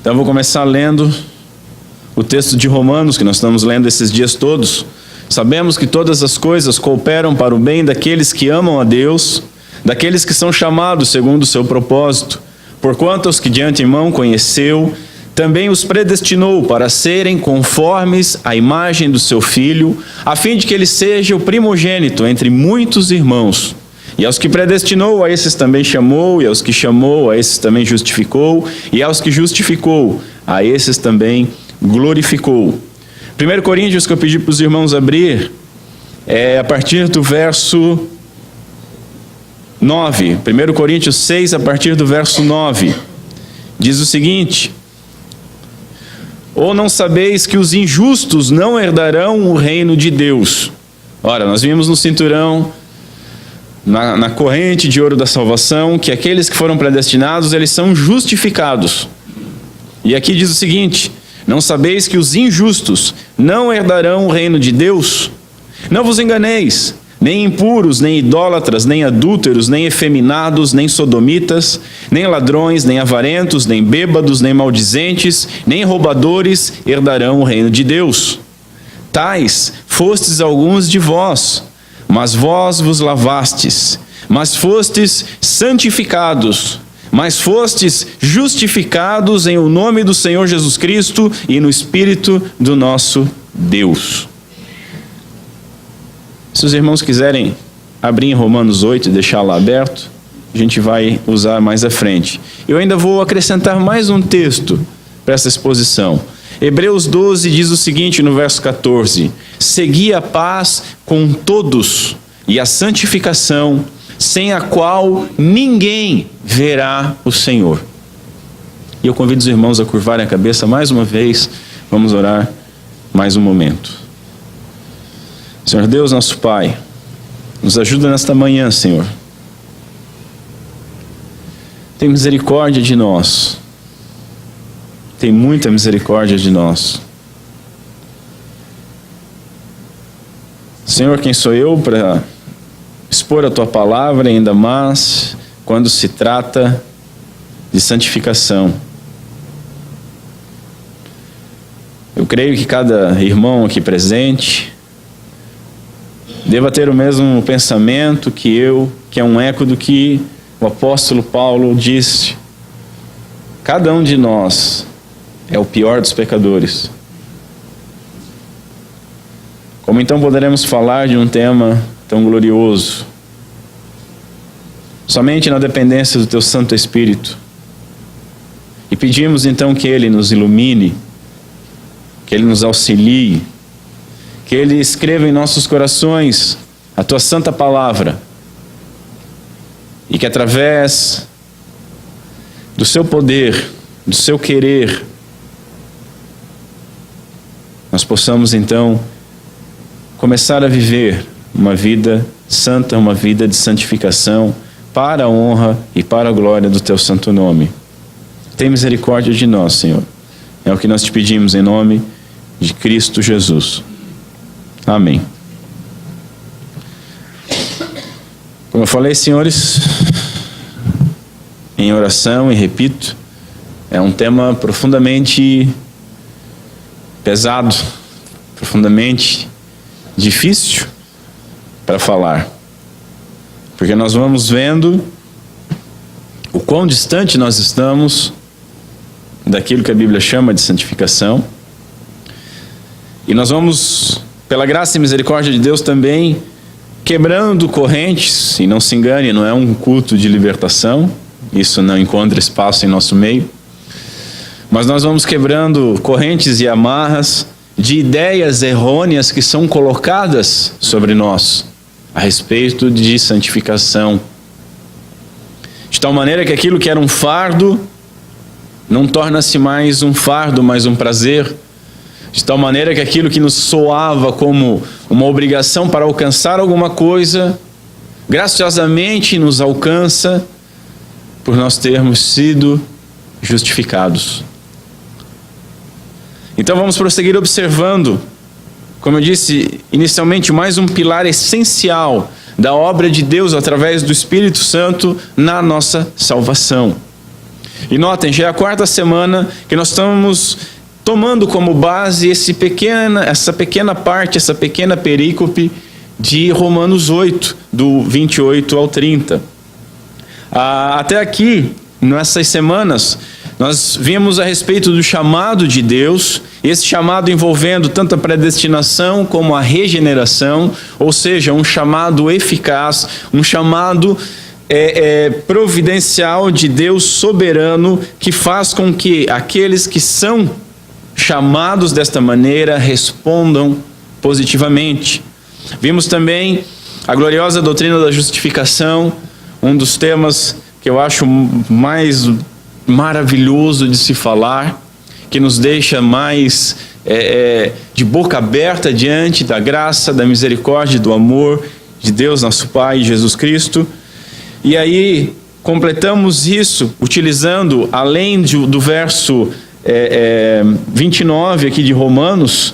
Então eu vou começar lendo o texto de Romanos, que nós estamos lendo esses dias todos. Sabemos que todas as coisas cooperam para o bem daqueles que amam a Deus, daqueles que são chamados segundo o seu propósito. Porquanto os que de antemão conheceu, também os predestinou para serem conformes à imagem do seu Filho, a fim de que ele seja o primogênito entre muitos irmãos. E aos que predestinou, a esses também chamou, e aos que chamou, a esses também justificou, e aos que justificou, a esses também glorificou. 1 Coríntios, que eu pedi para os irmãos abrir, é a partir do verso 9. 1 Coríntios 6, a partir do verso 9. Diz o seguinte: ou não sabeis que os injustos não herdarão o reino de Deus? Ora, nós vimos no cinturão, na corrente de ouro da salvação, que aqueles que foram predestinados, eles são justificados. E aqui diz o seguinte: não sabeis que os injustos não herdarão o reino de Deus? Não vos enganeis, nem impuros, nem idólatras, nem adúlteros, nem efeminados, nem sodomitas, nem ladrões, nem avarentos, nem bêbados, nem maldizentes, nem roubadores herdarão o reino de Deus. Tais fostes alguns de vós, mas vós vos lavastes, mas fostes santificados, mas fostes justificados em o nome do Senhor Jesus Cristo e no Espírito do nosso Deus. Se os irmãos quiserem abrir em Romanos 8 e deixar lá aberto, a gente vai usar mais à frente. Eu ainda vou acrescentar mais um texto para essa exposição. Hebreus 12 diz o seguinte no verso 14: segui a paz com todos e a santificação, sem a qual ninguém verá o Senhor. E eu convido os irmãos a curvarem a cabeça mais uma vez. Vamos orar mais um momento. Senhor Deus, nosso Pai, nos ajuda nesta manhã, Senhor. Tem misericórdia de nós. Tem muita misericórdia de nós. Senhor, quem sou eu para expor a Tua palavra, ainda mais quando se trata de santificação? Eu creio que cada irmão aqui presente deva ter o mesmo pensamento que eu, que é um eco do que o apóstolo Paulo disse: cada um de nós é o pior dos pecadores. Como então poderemos falar de um tema tão glorioso? Somente na dependência do Teu Santo Espírito. E pedimos então que Ele nos ilumine, que Ele nos auxilie, que Ele escreva em nossos corações a Tua santa palavra, e que através do Seu poder, do Seu querer, nós possamos então começar a viver uma vida santa, uma vida de santificação, para a honra e para a glória do Teu santo nome. Tem misericórdia de nós, Senhor. É o que nós te pedimos em nome de Cristo Jesus. Amém. Como eu falei, senhores, em oração, e repito, é um tema profundamente pesado, profundamente difícil para falar, porque nós vamos vendo o quão distante nós estamos daquilo que a Bíblia chama de santificação, e nós vamos, pela graça e misericórdia de Deus, também quebrando correntes. E não se engane, não é um culto de libertação, isso não encontra espaço em nosso meio, mas nós vamos quebrando correntes e amarras de ideias errôneas que são colocadas sobre nós a respeito de santificação, de tal maneira que aquilo que era um fardo não torna-se mais um fardo, mas um prazer, de tal maneira que aquilo que nos soava como uma obrigação para alcançar alguma coisa, graciosamente nos alcança por nós termos sido justificados. Então vamos prosseguir observando, como eu disse inicialmente, mais um pilar essencial da obra de Deus através do Espírito Santo na nossa salvação. E notem, já é a 4ª semana que nós estamos tomando como base essa pequena parte, essa pequena perícope de Romanos 8, do 28 ao 30. Até aqui, nessas semanas, nós vimos a respeito do chamado de Deus, esse chamado envolvendo tanto a predestinação como a regeneração, ou seja, um chamado eficaz, um chamado providencial de Deus soberano, que faz com que aqueles que são chamados desta maneira respondam positivamente. Vimos também a gloriosa doutrina da justificação, um dos temas que eu acho mais maravilhoso de se falar, que nos deixa mais de boca aberta diante da graça, da misericórdia, do amor de Deus, nosso Pai, Jesus Cristo. E aí completamos isso utilizando, além do verso 29 aqui de Romanos,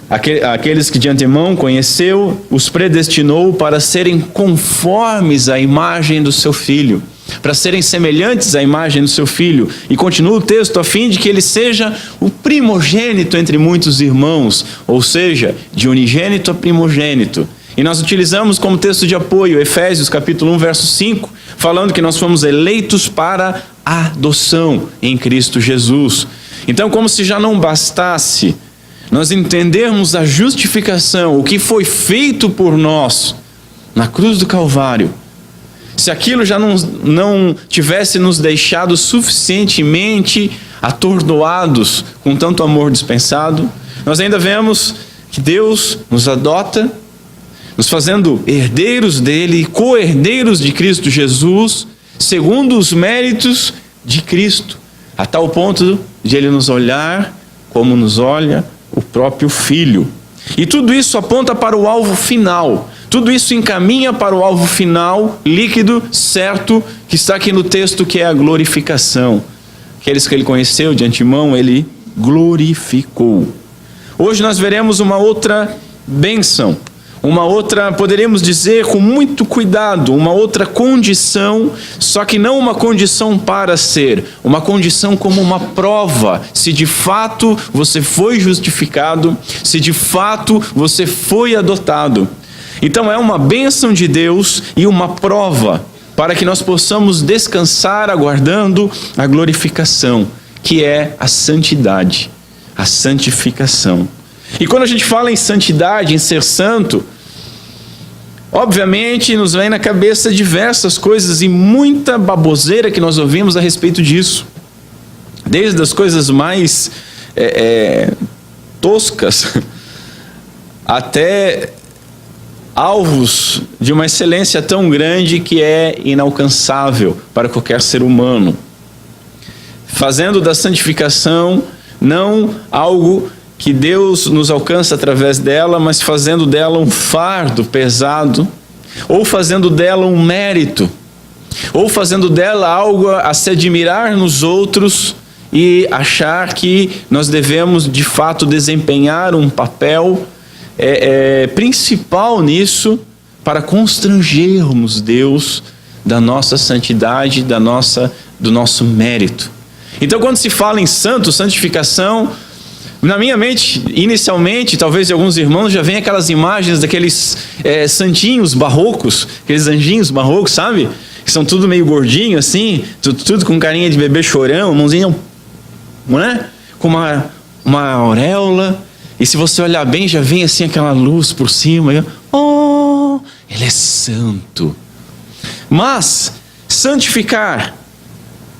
aqueles que de antemão conheceu, os predestinou para serem conformes à imagem do seu Filho, para serem semelhantes à imagem do seu Filho. E continua o texto, a fim de que ele seja o primogênito entre muitos irmãos, ou seja, de unigênito a primogênito. E nós utilizamos como texto de apoio Efésios capítulo 1, verso 5, falando que nós fomos eleitos para a adoção em Cristo Jesus. Então, como se já não bastasse nós entendermos a justificação, o que foi feito por nós na cruz do Calvário, se aquilo já não tivesse nos deixado suficientemente atordoados com tanto amor dispensado, nós ainda vemos que Deus nos adota, nos fazendo herdeiros dele, co-herdeiros de Cristo Jesus, segundo os méritos de Cristo, a tal ponto de ele nos olhar como nos olha o próprio Filho. E tudo isso aponta para o alvo final. Tudo isso encaminha para o alvo final, líquido, certo, que está aqui no texto, que é a glorificação. Aqueles que ele conheceu de antemão, ele glorificou. Hoje nós veremos uma outra bênção, uma outra, poderíamos dizer com muito cuidado, uma outra condição, só que não uma condição para ser, uma condição como uma prova, se de fato você foi justificado, se de fato você foi adotado. Então é uma bênção de Deus e uma prova para que nós possamos descansar aguardando a glorificação, que é a santidade, a santificação. E quando a gente fala em santidade, em ser santo, obviamente nos vem na cabeça diversas coisas e muita baboseira que nós ouvimos a respeito disso. Desde as coisas mais toscas até alvos de uma excelência tão grande que é inalcançável para qualquer ser humano. Fazendo da santificação não algo que Deus nos alcança através dela, mas fazendo dela um fardo pesado, ou fazendo dela um mérito, ou fazendo dela algo a se admirar nos outros e achar que nós devemos de fato desempenhar um papel principal nisso para constrangermos Deus da nossa santidade, do nosso mérito. Então, quando se fala em santificação, na minha mente, inicialmente, talvez de alguns irmãos, já vem aquelas imagens daqueles santinhos barrocos, aqueles anjinhos barrocos, sabe? Que são tudo meio gordinho assim, tudo com carinha de bebê chorão, mãozinha, não é? Com uma auréola, e se você olhar bem, já vem assim aquela luz por cima, ele é santo. Mas, santificar,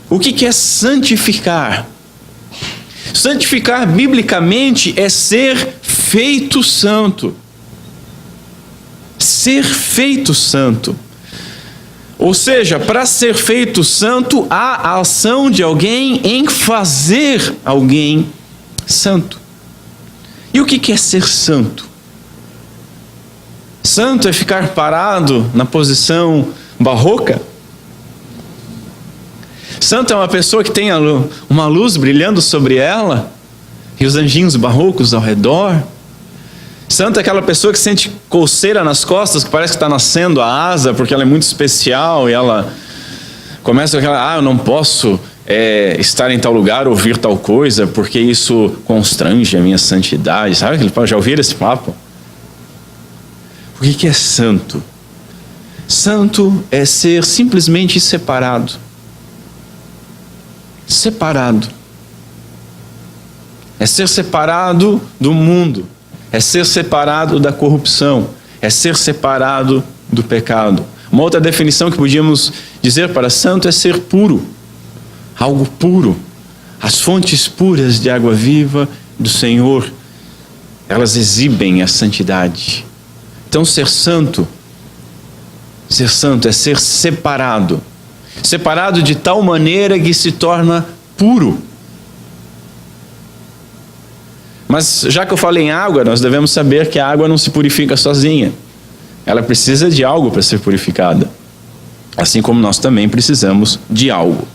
o que é santificar? Santificar biblicamente é ser feito santo. Ser feito santo. Ou seja, para ser feito santo, há a ação de alguém em fazer alguém santo. E o que é ser santo? Santo é ficar parado na posição barroca? Santo é uma pessoa que tem uma luz brilhando sobre ela e os anjinhos barrocos ao redor? Santo é aquela pessoa que sente coceira nas costas, que parece que está nascendo a asa porque ela é muito especial e ela começa com aquela, eu não posso estar em tal lugar, ouvir tal coisa, porque isso constrange a minha santidade. Sabe aquele papo? Já ouviram esse papo? O que é santo? Santo é ser simplesmente separado. Separado. É ser separado do mundo. É ser separado da corrupção. É ser separado do pecado. Uma outra definição que podíamos dizer para santo é ser puro. Algo puro. As fontes puras de água viva do Senhor, elas exibem a santidade. Então ser santo é ser separado. Separado de tal maneira que se torna puro. Mas já que eu falei em água, nós devemos saber que a água não se purifica sozinha. Ela precisa de algo para ser purificada. Assim como nós também precisamos de algo.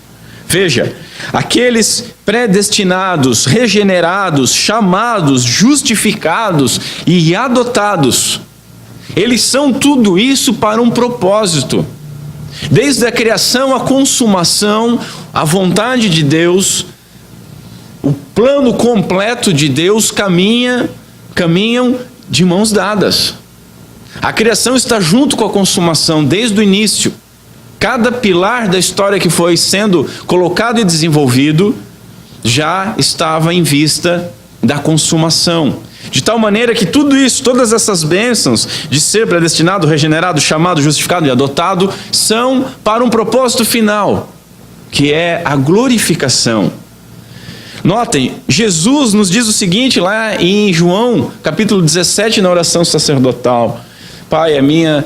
Veja, aqueles predestinados, regenerados, chamados, justificados e adotados, eles são tudo isso para um propósito. Desde a criação à consumação, a vontade de Deus, o plano completo de Deus caminham de mãos dadas. A criação está junto com a consumação desde o início. Cada pilar da história que foi sendo colocado e desenvolvido já estava em vista da consumação. De tal maneira que tudo isso, todas essas bênçãos de ser predestinado, regenerado, chamado, justificado e adotado, são para um propósito final, que é a glorificação. Notem, Jesus nos diz o seguinte lá em João, capítulo 17, na oração sacerdotal. Pai, a minha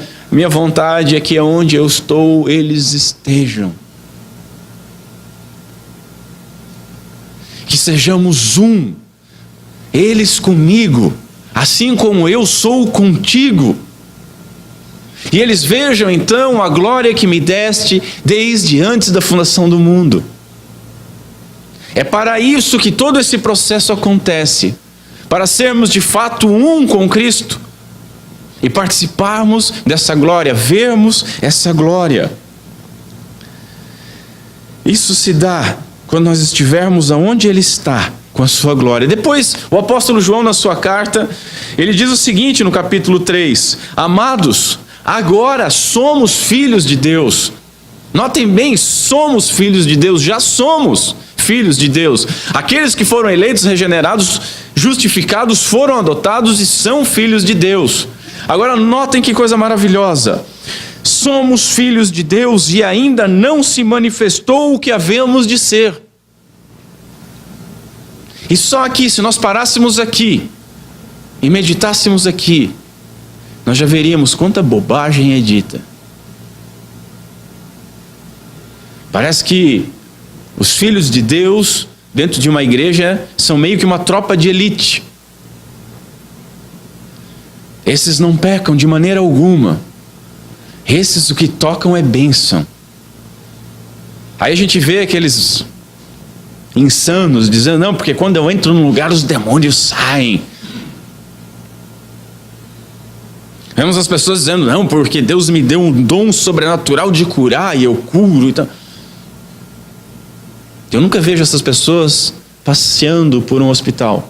vontade é que onde eu estou, eles estejam. Que sejamos um, eles comigo, assim como eu sou contigo. E eles vejam então a glória que me deste desde antes da fundação do mundo. É para isso que todo esse processo acontece, para sermos de fato um com Cristo e participarmos dessa glória, vermos essa glória. Isso se dá quando nós estivermos aonde Ele está, com a sua glória. Depois, o apóstolo João, na sua carta, ele diz o seguinte no capítulo 3: Amados, agora somos filhos de Deus. Notem bem, somos filhos de Deus, já somos filhos de Deus. Aqueles que foram eleitos, regenerados, justificados, foram adotados e são filhos de Deus. Agora notem que coisa maravilhosa. Somos filhos de Deus e ainda não se manifestou o que havemos de ser. E só aqui, se nós parássemos aqui e meditássemos aqui, nós já veríamos quanta bobagem é dita. Parece que os filhos de Deus, dentro de uma igreja, são meio que uma tropa de elite. Esses não pecam de maneira alguma. Esses o que tocam é bênção. Aí a gente vê aqueles insanos dizendo, não, porque quando eu entro num lugar os demônios saem. Vemos as pessoas dizendo, não, porque Deus me deu um dom sobrenatural de curar e eu curo e tal. Eu nunca vejo essas pessoas passeando por um hospital.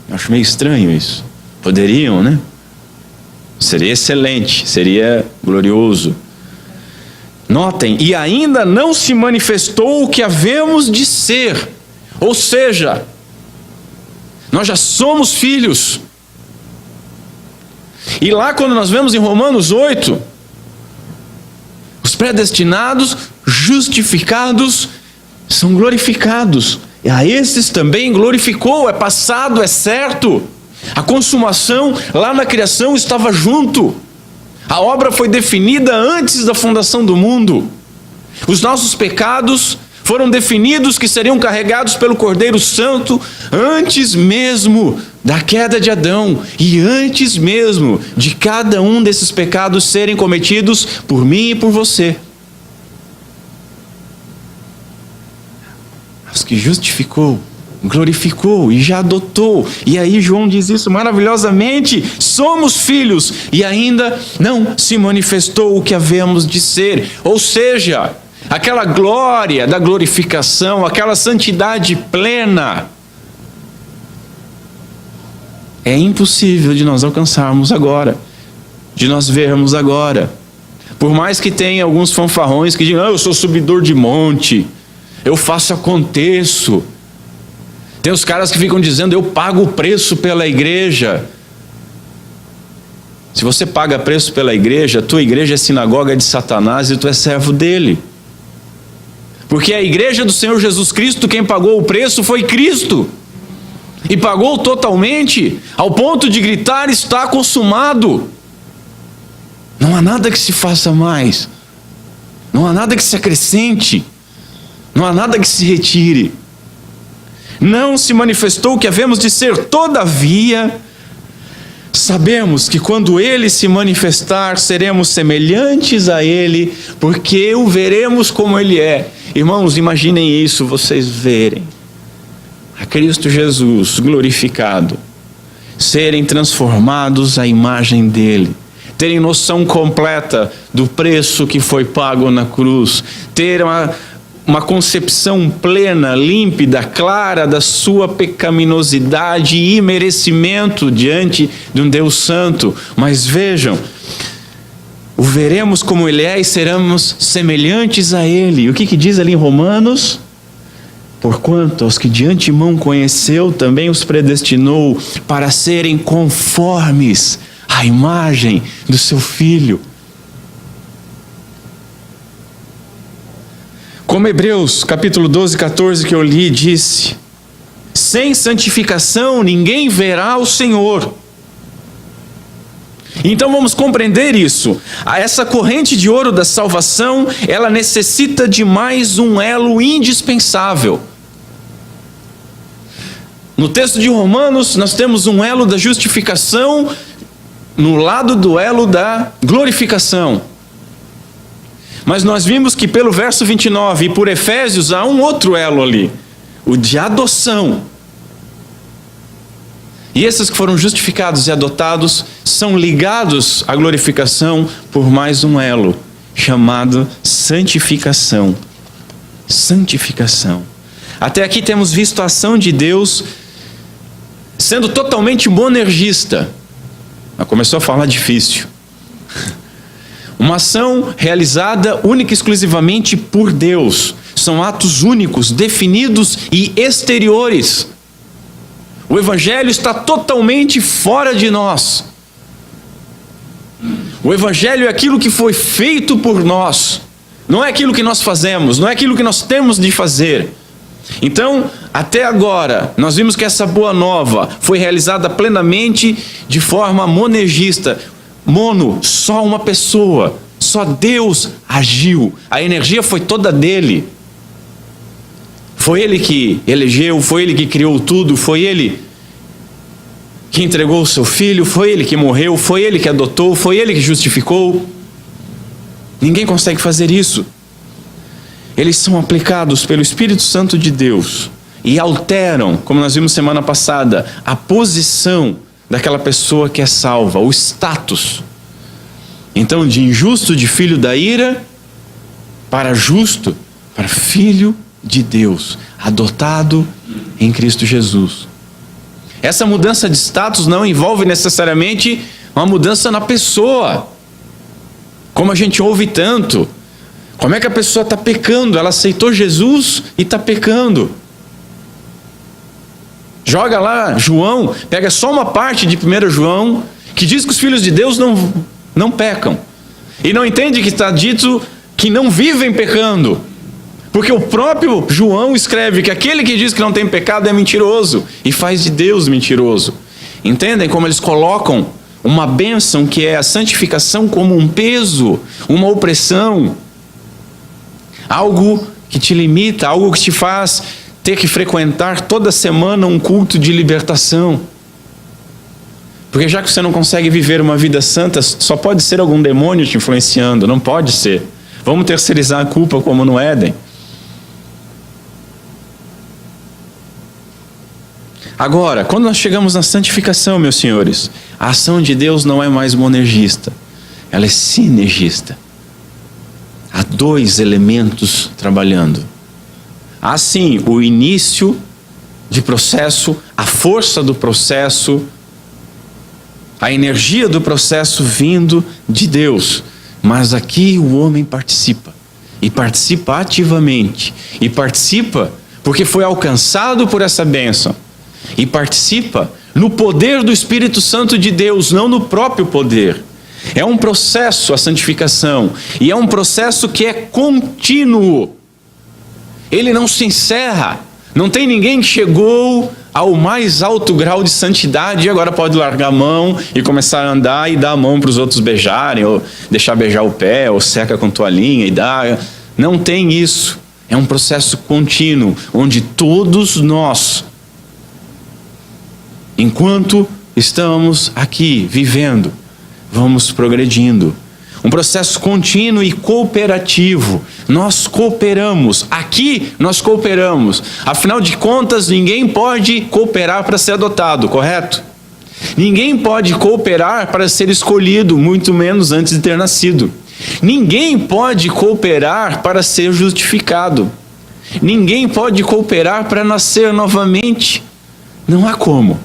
Eu acho meio estranho isso. Poderiam, né? Seria excelente, seria glorioso. Notem, e ainda não se manifestou o que havemos de ser. Ou seja, nós já somos filhos. E lá quando nós vemos em Romanos 8, os predestinados, justificados, são glorificados. E a esses também glorificou, é passado, é certo. A consumação lá na criação estava junto. A obra foi definida antes da fundação do mundo. Os nossos pecados foram definidos que seriam carregados pelo Cordeiro Santo antes mesmo da queda de Adão e antes mesmo de cada um desses pecados serem cometidos por mim e por você. Mas que justificou, glorificou e já adotou. E aí João diz isso maravilhosamente: somos filhos e ainda não se manifestou o que havemos de ser. Ou seja, aquela glória da glorificação, aquela santidade plena, é impossível de nós alcançarmos agora, de nós vermos agora. Por mais que tenha alguns fanfarrões que digam, eu sou subidor de monte, eu faço, aconteço. Tem os caras que ficam dizendo, eu pago o preço pela igreja. Se você paga preço pela igreja, tua igreja é sinagoga de Satanás e tu é servo dele. Porque a igreja do Senhor Jesus Cristo, quem pagou o preço foi Cristo. E pagou totalmente, ao ponto de gritar, está consumado. Não há nada que se faça mais. Não há nada que se acrescente. Não há nada que se retire. Não se manifestou o que havemos de ser, todavia, sabemos que quando Ele se manifestar, seremos semelhantes a Ele, porque o veremos como Ele é. Irmãos, imaginem isso, vocês verem a Cristo Jesus glorificado, serem transformados à imagem dEle, terem noção completa do preço que foi pago na cruz, ter uma concepção plena, límpida, clara da sua pecaminosidade e merecimento diante de um Deus santo. Mas vejam, o veremos como Ele é e seremos semelhantes a Ele. O que diz ali em Romanos? Porquanto aos que de antemão conheceu, também os predestinou para serem conformes à imagem do seu Filho. Como Hebreus capítulo 12, 14 que eu li disse, sem santificação ninguém verá o Senhor. Então vamos compreender isso. Essa corrente de ouro da salvação, ela necessita de mais um elo indispensável. No texto de Romanos, nós temos um elo da justificação no lado do elo da glorificação. Mas nós vimos que pelo verso 29 e por Efésios há um outro elo ali, o de adoção. E esses que foram justificados e adotados são ligados à glorificação por mais um elo, chamado santificação. Santificação. Até aqui temos visto a ação de Deus sendo totalmente monergista. Mas começou a falar difícil. Uma ação realizada única e exclusivamente por Deus. São atos únicos, definidos e exteriores. O Evangelho está totalmente fora de nós. O Evangelho é aquilo que foi feito por nós. Não é aquilo que nós fazemos, não é aquilo que nós temos de fazer. Então, até agora, nós vimos que essa boa nova foi realizada plenamente de forma monergista. Mono, só uma pessoa, só Deus agiu. A energia foi toda dele. Foi Ele que elegeu, foi Ele que criou tudo, foi Ele que entregou o seu Filho, foi Ele que morreu, foi Ele que adotou, foi Ele que justificou. Ninguém consegue fazer isso. Eles são aplicados pelo Espírito Santo de Deus e alteram, como nós vimos semana passada, a posição daquela pessoa que é salva, o status. Então, de injusto, de filho da ira, para justo, para filho de Deus, adotado em Cristo Jesus. Essa mudança de status não envolve necessariamente uma mudança na pessoa, como a gente ouve tanto. Como é que a pessoa está pecando? Ela aceitou Jesus e está pecando. Joga lá João, pega só uma parte de 1 João, que diz que os filhos de Deus não pecam. E não entende que está dito que não vivem pecando. Porque o próprio João escreve que aquele que diz que não tem pecado é mentiroso e faz de Deus mentiroso. Entendem como eles colocam uma bênção que é a santificação como um peso, uma opressão, algo que te limita, algo que te faz ter que frequentar toda semana um culto de libertação. Porque já que você não consegue viver uma vida santa, só pode ser algum demônio te influenciando, não pode ser. Vamos terceirizar a culpa como no Éden. Agora, quando nós chegamos na santificação, meus senhores, a ação de Deus não é mais monergista, ela é sinergista. há dois elementos trabalhando. Há sim o início de processo, a força do processo, a energia do processo vindo de Deus. Mas aqui o homem participa. E participa ativamente. E participa porque foi alcançado por essa bênção. E participa no poder do Espírito Santo de Deus, não no próprio poder. É um processo, a santificação. E é um processo que é contínuo. Ele não se encerra. Não tem ninguém que chegou ao mais alto grau de santidade e agora pode largar a mão e começar a andar e dar a mão para os outros beijarem, ou deixar beijar o pé, ou seca com toalhinha e dá. Não tem isso. É um processo contínuo, onde todos nós, enquanto estamos aqui vivendo, vamos progredindo. Um processo contínuo e cooperativo. Nós cooperamos. Aqui nós cooperamos. Afinal de contas, ninguém pode cooperar para ser adotado, correto? Ninguém pode cooperar para ser escolhido, muito menos antes de ter nascido. Ninguém pode cooperar para ser justificado. Ninguém pode cooperar para nascer novamente. Não há como.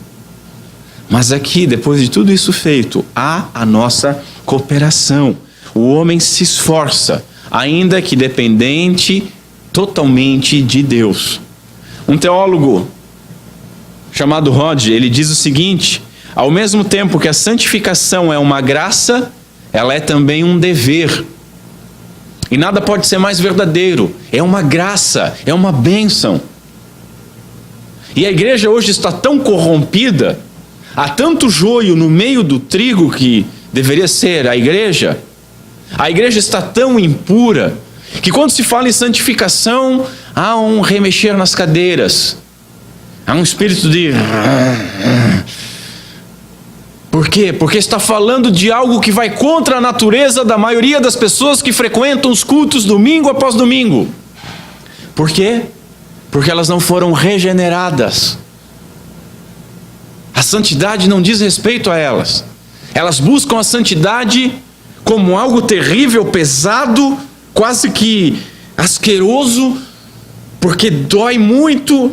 Mas aqui, depois de tudo isso feito, há a nossa cooperação. O homem se esforça, ainda que dependente totalmente de Deus. Um teólogo chamado Rod, ele diz o seguinte: ao mesmo tempo que a santificação é uma graça, ela é também um dever. E nada pode ser mais verdadeiro. É uma graça, é uma bênção. E a igreja hoje está tão corrompida, há tanto joio no meio do trigo que deveria ser a igreja está tão impura, que quando se fala em santificação, há um remexer nas cadeiras, há um espírito de... Por quê? Porque está falando de algo que vai contra a natureza da maioria das pessoas que frequentam os cultos domingo após domingo. Por quê? Porque elas não foram regeneradas. A santidade não diz respeito a elas. Elas buscam a santidade como algo terrível, pesado, quase que asqueroso, porque dói muito,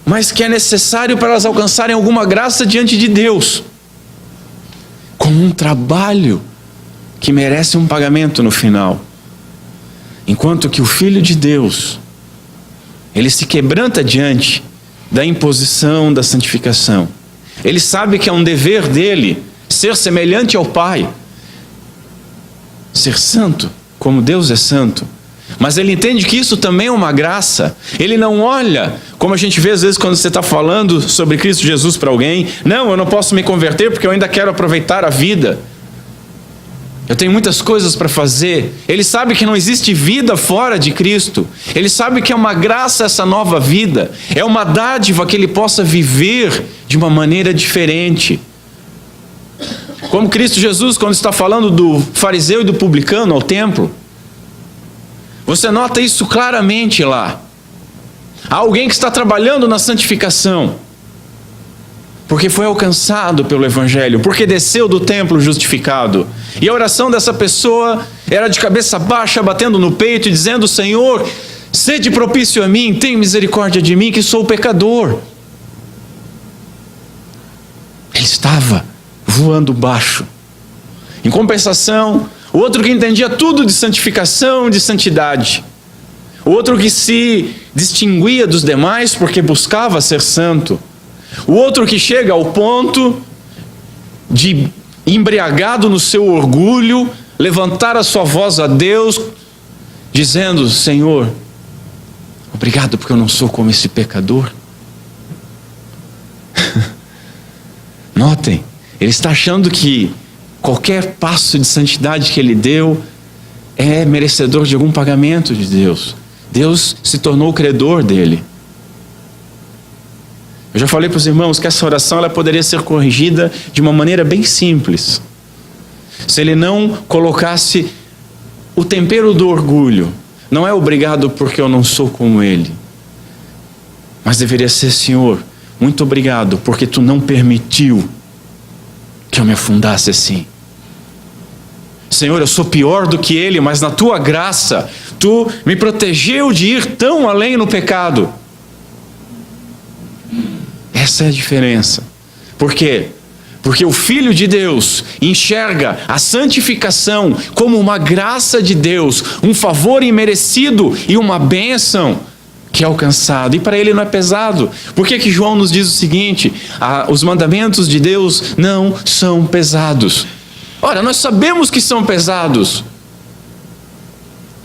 mas que é necessário para elas alcançarem alguma graça diante de Deus. Como um trabalho que merece um pagamento no final. Enquanto que o Filho de Deus, ele se quebranta diante da imposição da santificação. Ele sabe que é um dever dele ser semelhante ao Pai, ser santo, como Deus é santo. Mas ele entende que isso também é uma graça. Ele não olha, como a gente vê às vezes quando você está falando sobre Cristo Jesus para alguém: não, eu não posso me converter porque eu ainda quero aproveitar a vida. Eu tenho muitas coisas para fazer. Ele sabe que não existe vida fora de Cristo. Ele sabe que é uma graça essa nova vida. É uma dádiva que ele possa viver de uma maneira diferente. Como Cristo Jesus, quando está falando do fariseu e do publicano ao templo, você nota isso claramente lá. Há alguém que está trabalhando na santificação, porque foi alcançado pelo Evangelho, porque desceu do templo justificado. E a oração dessa pessoa era de cabeça baixa, batendo no peito e dizendo: Senhor, sede propício a mim, tem misericórdia de mim, que sou pecador. Ele estava voando baixo. Em compensação, o outro que entendia tudo de santificação, de santidade, o outro que se distinguia dos demais porque buscava ser santo, o outro que chega ao ponto de, embriagado no seu orgulho, levantar a sua voz a Deus, dizendo: Senhor, obrigado porque eu não sou como esse pecador. Notem, ele está achando que qualquer passo de santidade que ele deu é merecedor de algum pagamento de Deus. Deus se tornou o credor dele. Eu já falei para os irmãos que essa oração ela poderia ser corrigida de uma maneira bem simples. Se ele não colocasse o tempero do orgulho. Não é obrigado porque eu não sou como ele. Mas deveria ser: Senhor, muito obrigado porque tu não permitiu que eu me afundasse assim. Senhor, eu sou pior do que ele, mas na tua graça, Tu me protegeu de ir tão além no pecado. Essa é a diferença. Por quê? Porque o Filho de Deus enxerga a santificação como uma graça de Deus, um favor imerecido e uma bênção que é alcançado. E para ele não é pesado. Por que João nos diz o seguinte? Os mandamentos de Deus não são pesados. Ora, nós sabemos que são pesados,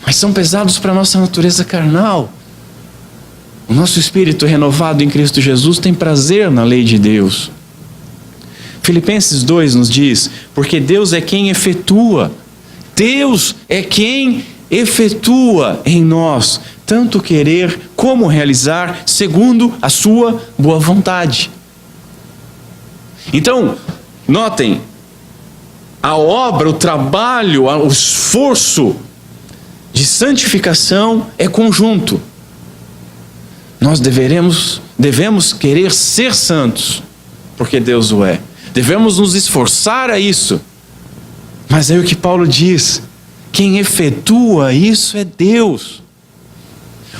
mas são pesados para a nossa natureza carnal. O nosso espírito renovado em Cristo Jesus tem prazer na lei de Deus. Filipenses 2 nos diz, porque Deus é quem efetua. Deus é quem efetua em nós, tanto querer como realizar, segundo a sua boa vontade. Então, notem, a obra, o trabalho, o esforço de santificação é conjunto. Nós devemos querer ser santos, porque Deus o é. Devemos nos esforçar a isso. Mas aí o que Paulo diz, quem efetua isso é Deus.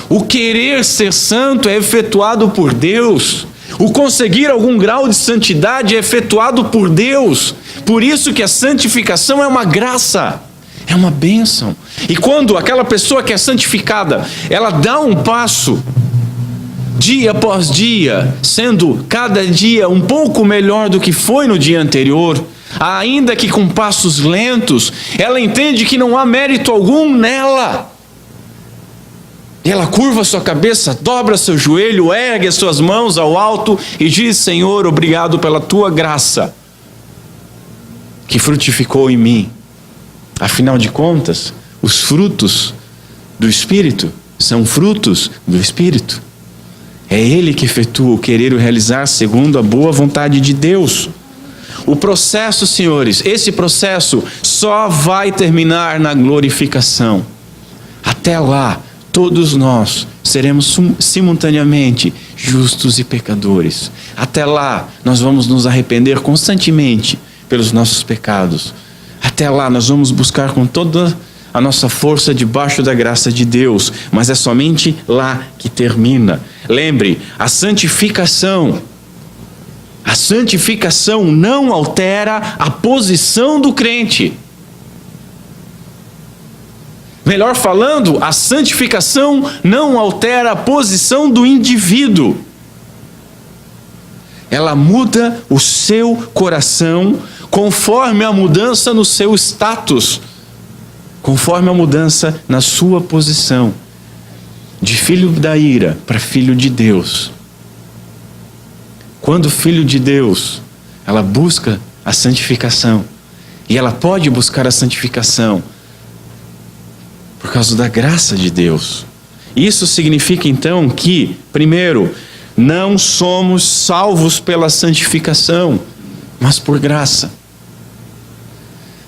O querer ser santo é efetuado por Deus. O conseguir algum grau de santidade é efetuado por Deus. Por isso que a santificação é uma graça, é uma bênção. E quando aquela pessoa que é santificada, ela dá um passo, dia após dia, sendo cada dia um pouco melhor do que foi no dia anterior, ainda que com passos lentos, ela entende que não há mérito algum nela. Ela curva sua cabeça, dobra seu joelho, ergue as suas mãos ao alto e diz: Senhor, obrigado pela tua graça que frutificou em mim. Afinal de contas, os frutos do Espírito são frutos do Espírito. É Ele que efetua o querer e o realizar segundo a boa vontade de Deus. O processo, senhores, esse processo só vai terminar na glorificação. Até lá, todos nós seremos simultaneamente justos e pecadores. Até lá, nós vamos nos arrepender constantemente pelos nossos pecados. Até lá, nós vamos buscar com toda a nossa força debaixo da graça de Deus, mas é somente lá que termina. Lembre, a santificação não altera a posição do crente. Melhor falando, a santificação não altera a posição do indivíduo. Ela muda o seu coração conforme a mudança no seu status, conforme a mudança na sua posição, de filho da ira para filho de Deus. Quando filho de Deus, ela busca a santificação, e ela pode buscar a santificação por causa da graça de Deus. Isso significa então que, primeiro, não somos salvos pela santificação, mas por graça.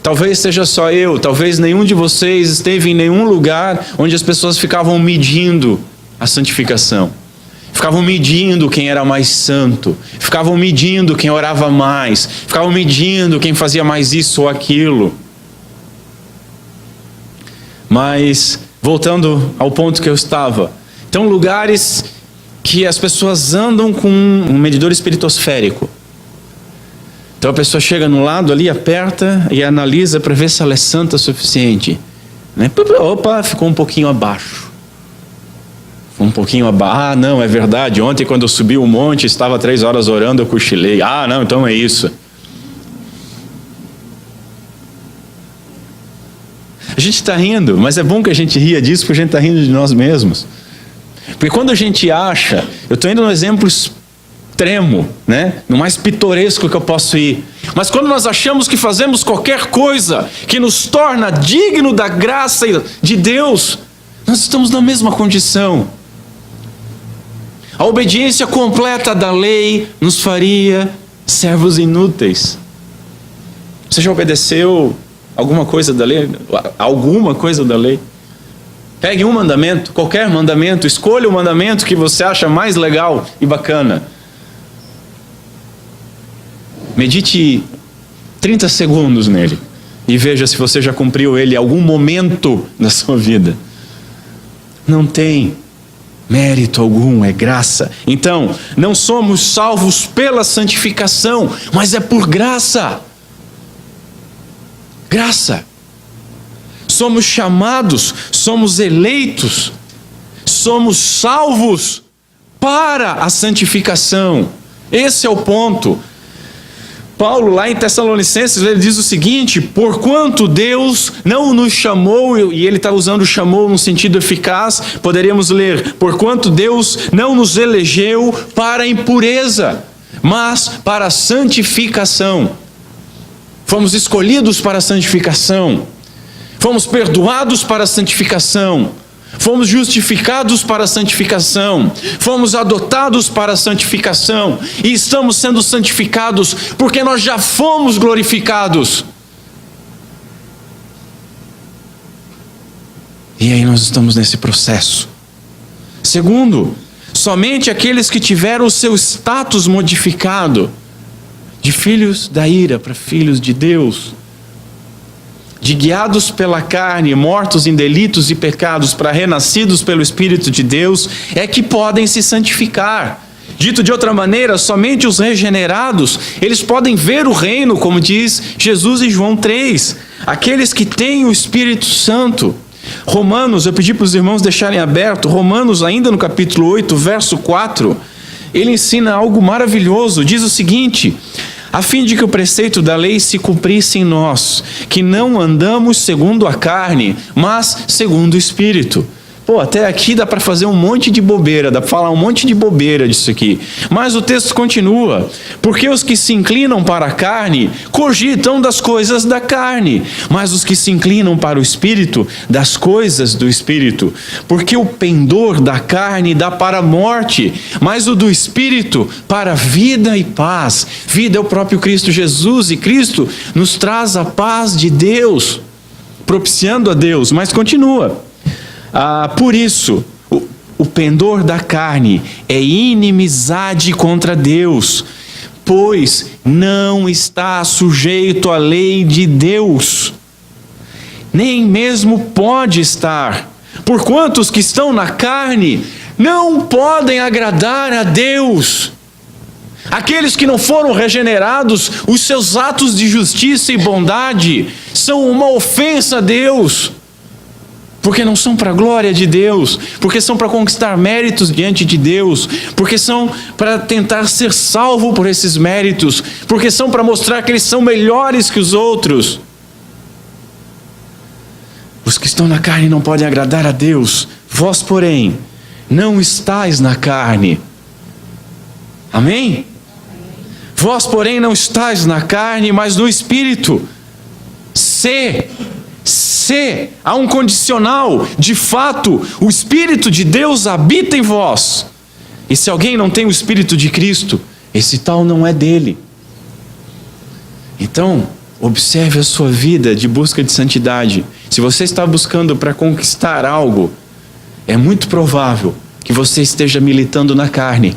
Talvez seja só eu, talvez nenhum de vocês esteve em nenhum lugar onde as pessoas ficavam medindo a santificação. Ficavam medindo quem era mais santo, ficavam medindo quem orava mais, ficavam medindo quem fazia mais isso ou aquilo. Mas, voltando ao ponto que eu estava, então lugares que as pessoas andam com um medidor espiritosférico. Então a pessoa chega no lado ali, aperta e analisa para ver se ela é santa o suficiente. Né? Opa, ficou um pouquinho abaixo. Um pouquinho abaixo. Ah, não, é verdade. Ontem quando eu subi o monte, estava 3 horas orando, eu cochilei. Ah, não, então é isso. A gente está rindo, mas é bom que a gente ria disso, porque a gente está rindo de nós mesmos. Porque quando a gente acha, eu estou indo no exemplo extremo, né? No mais pitoresco que eu posso ir. Mas quando nós achamos que fazemos qualquer coisa que nos torna digno da graça de Deus, nós estamos na mesma condição. A obediência completa da lei nos faria servos inúteis. Você já obedeceu alguma coisa da lei? Alguma coisa da lei? Pegue um mandamento, qualquer mandamento, escolha o mandamento que você acha mais legal e bacana. Medite 30 segundos nele e veja se você já cumpriu ele em algum momento da sua vida. Não tem mérito algum, é graça. Então, não somos salvos pela santificação, mas é por graça. Graça. Somos chamados, somos eleitos, somos salvos para a santificação. Esse é o ponto. Paulo, lá em Tessalonicenses, ele diz o seguinte: porquanto Deus não nos chamou, e ele está usando chamou no sentido eficaz, poderíamos ler: porquanto Deus não nos elegeu para a impureza, mas para a santificação. Fomos escolhidos para a santificação, fomos perdoados para a santificação, fomos justificados para a santificação, fomos adotados para a santificação, e estamos sendo santificados porque nós já fomos glorificados. E aí nós estamos nesse processo. Segundo, somente aqueles que tiveram o seu status modificado, de filhos da ira para filhos de Deus, de guiados pela carne, mortos em delitos e pecados, para renascidos pelo Espírito de Deus, é que podem se santificar. Dito de outra maneira, somente os regenerados, eles podem ver o reino, como diz Jesus em João 3, aqueles que têm o Espírito Santo. Romanos, eu pedi para os irmãos deixarem aberto, Romanos ainda no capítulo 8, verso 4, ele ensina algo maravilhoso, diz o seguinte: a fim de que o preceito da lei se cumprisse em nós, que não andamos segundo a carne, mas segundo o Espírito. Pô, até aqui dá para fazer um monte de bobeira, dá para falar um monte de bobeira disso aqui. Mas o texto continua: porque os que se inclinam para a carne, cogitam das coisas da carne, mas os que se inclinam para o Espírito, das coisas do Espírito. Porque o pendor da carne dá para a morte, mas o do Espírito para a vida e paz. Vida é o próprio Cristo Jesus, e Cristo nos traz a paz de Deus, propiciando a Deus. Mas continua: por isso, o pendor da carne é inimizade contra Deus, pois não está sujeito à lei de Deus, nem mesmo pode estar, porquanto os que estão na carne não podem agradar a Deus. Aqueles que não foram regenerados, os seus atos de justiça e bondade são uma ofensa a Deus, porque não são para a glória de Deus, porque são para conquistar méritos diante de Deus, porque são para tentar ser salvo por esses méritos, porque são para mostrar que eles são melhores que os outros. Os que estão na carne não podem agradar a Deus. Vós, porém, não estáis na carne. Amém? Vós, porém, não estáis na carne, mas no Espírito. Se há um condicional, de fato, o Espírito de Deus habita em vós. E se alguém não tem o Espírito de Cristo, esse tal não é dele. Então, observe a sua vida de busca de santidade. Se você está buscando para conquistar algo, é muito provável que você esteja militando na carne.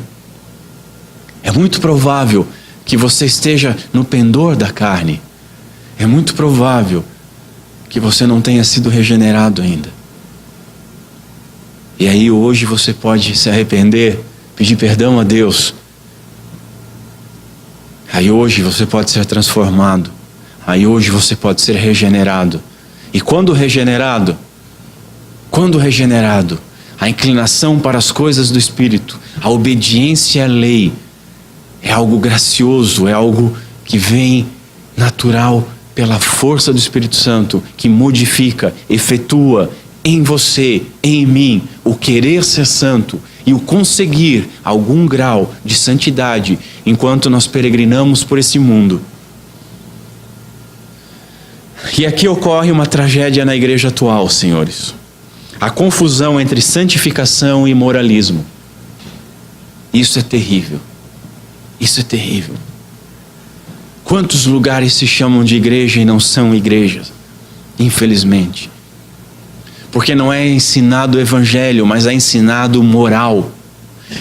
É muito provável que você esteja no pendor da carne. É muito provável que você não tenha sido regenerado ainda. E aí hoje você pode se arrepender, pedir perdão a Deus. Aí hoje você pode ser transformado. Aí hoje você pode ser regenerado. E quando regenerado, a inclinação para as coisas do Espírito, a obediência à lei, é algo gracioso, é algo que vem natural pela força do Espírito Santo, que modifica, efetua em você, em mim, o querer ser santo e o conseguir algum grau de santidade enquanto nós peregrinamos por esse mundo. E aqui ocorre uma tragédia na igreja atual, senhores. A confusão entre santificação e moralismo. Isso é terrível. Isso é terrível. Quantos lugares se chamam de igreja e não são igrejas? Infelizmente. Porque não é ensinado o evangelho, mas é ensinado moral.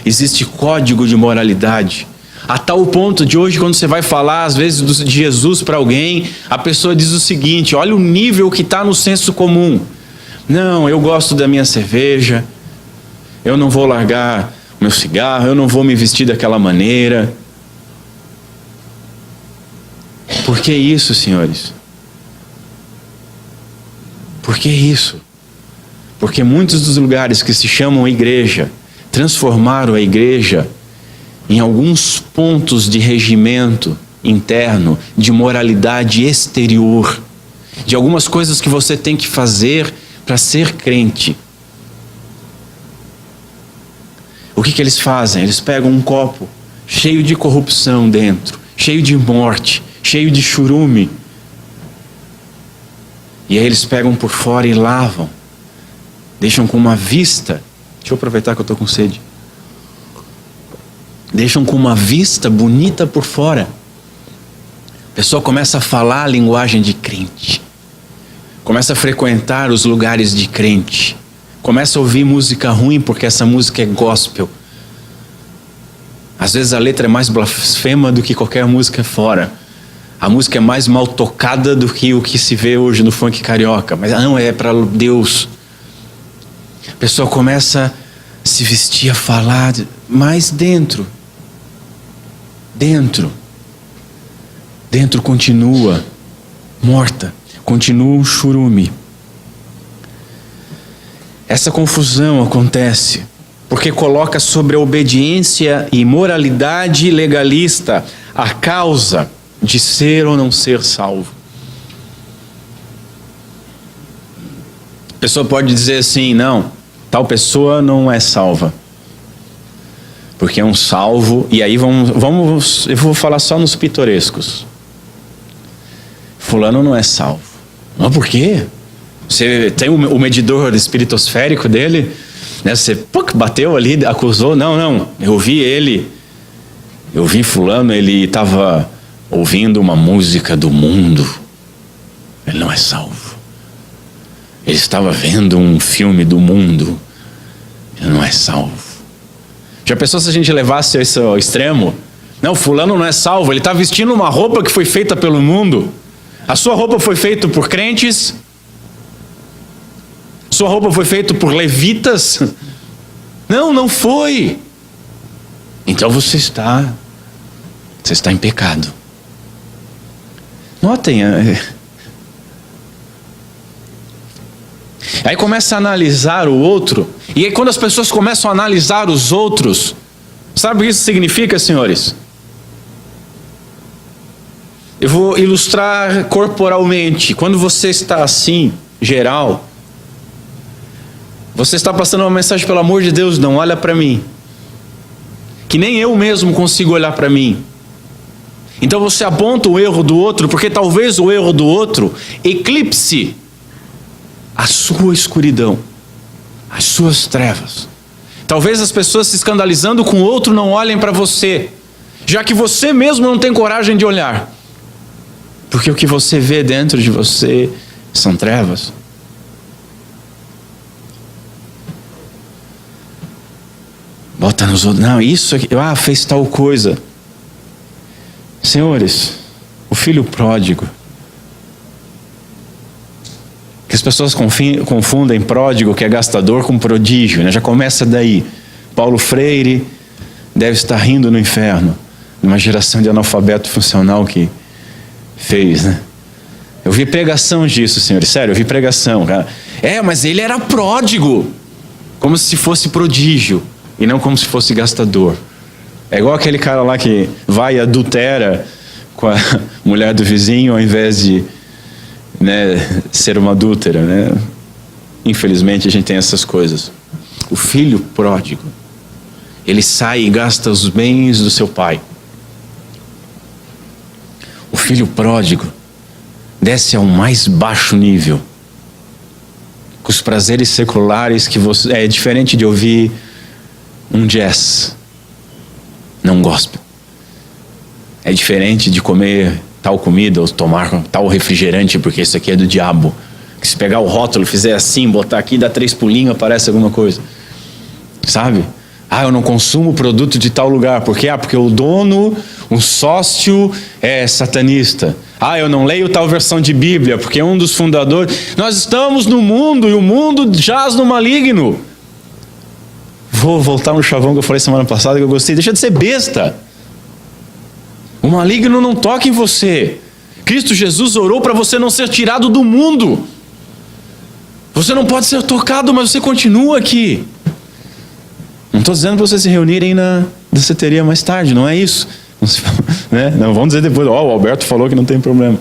Existe código de moralidade. A tal ponto de hoje, quando você vai falar, às vezes, de Jesus para alguém, a pessoa diz o seguinte: olha o nível que está no senso comum. Não, eu gosto da minha cerveja, eu não vou largar o meu cigarro, eu não vou me vestir daquela maneira. Por que isso, senhores? Por que isso? Porque muitos dos lugares que se chamam igreja transformaram a igreja em alguns pontos de regimento interno, de moralidade exterior, de algumas coisas que você tem que fazer para ser crente. O que eles fazem? Eles pegam um copo cheio de corrupção dentro, cheio de morte, cheio de churume. E aí eles pegam por fora e lavam. Deixam com uma vista. Deixa eu aproveitar que eu estou com sede. Deixam com uma vista bonita por fora. A pessoa começa a falar a linguagem de crente. Começa a frequentar os lugares de crente. Começa a ouvir música ruim porque essa música é gospel. Às vezes a letra é mais blasfema do que qualquer música fora. A música é mais mal tocada do que o que se vê hoje no funk carioca. Mas não, é para Deus. A pessoa começa a se vestir, a falar, mas dentro continua morta, continua um churume. Essa confusão acontece porque coloca sobre a obediência e moralidade legalista a causa de ser ou não ser salvo. A pessoa pode dizer assim, não, tal pessoa não é salva. Porque é um salvo, e aí eu vou falar só nos pitorescos. Fulano não é salvo. Mas por quê? Você tem o medidor espiritosférico dele, né? Você bateu ali, acusou. Não, eu vi fulano, ele estava ouvindo uma música do mundo. Ele não é salvo. Ele estava vendo um filme do mundo. Ele não é salvo. Já pensou se a gente levasse isso ao extremo? Não, fulano não é salvo, ele está vestindo uma roupa que foi feita pelo mundo. A sua roupa foi feita por crentes? Sua roupa foi feita por levitas? Não foi. Então você está em pecado. Notem, aí começa a analisar o outro. E aí quando as pessoas começam a analisar os outros, sabe o que isso significa, senhores? Eu vou ilustrar corporalmente. Quando você está assim, geral, você está passando uma mensagem, pelo amor de Deus, não olha para mim. Que nem eu mesmo consigo olhar para mim. Então você aponta o erro do outro, porque talvez o erro do outro eclipse a sua escuridão, as suas trevas. Talvez as pessoas se escandalizando com o outro não olhem para você, já que você mesmo não tem coragem de olhar. Porque o que você vê dentro de você são trevas. Bota nos outros, não, isso aqui, fez tal coisa. Senhores, o filho pródigo, que as pessoas confundem pródigo, que é gastador, com prodígio, né? Já começa daí. Paulo Freire deve estar rindo no inferno, numa geração de analfabeto funcional que fez, né? Eu vi pregação disso, senhores, sério, eu vi pregação, cara. Mas ele era pródigo, como se fosse prodígio, e não como se fosse gastador. É igual aquele cara lá que vai e adultera com a mulher do vizinho ao invés de, né, ser uma adúltera, né? Infelizmente a gente tem essas coisas. O filho pródigo, ele sai e gasta os bens do seu pai. O filho pródigo desce ao mais baixo nível, com os prazeres seculares que você... É diferente de ouvir um jazz, não gospel. É diferente de comer tal comida ou tomar tal refrigerante, porque isso aqui é do diabo. Que se pegar o rótulo, fizer assim, botar aqui, dá 3 pulinhos, aparece alguma coisa. Sabe? Eu não consumo produto de tal lugar. Por quê? Porque o dono, o sócio é satanista. Eu não leio tal versão de Bíblia, porque um dos fundadores... Nós estamos no mundo e o mundo jaz no maligno. Vou voltar no chavão que eu falei semana passada, que eu gostei. Deixa de ser besta. O maligno não toca em você. Cristo Jesus orou para você não ser tirado do mundo. Você não pode ser tocado, mas você continua aqui. Não estou dizendo para vocês se reunirem na danceteria mais tarde, não é isso. Né? Não vamos dizer depois, o Alberto falou que não tem problema.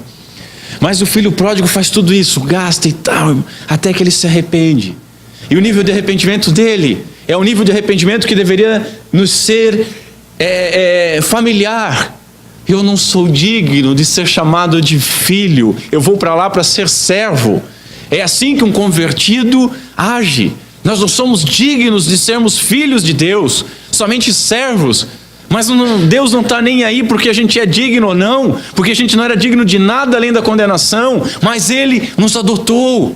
Mas o filho pródigo faz tudo isso, gasta e tal, até que ele se arrepende. E o nível de arrependimento dele é o nível de arrependimento que deveria nos ser familiar. Eu não sou digno de ser chamado de filho, eu vou para lá para ser servo. É assim que um convertido age. Nós não somos dignos de sermos filhos de Deus, somente servos. Mas Deus não está nem aí porque a gente é digno ou não, porque a gente não era digno de nada além da condenação, mas Ele nos adotou.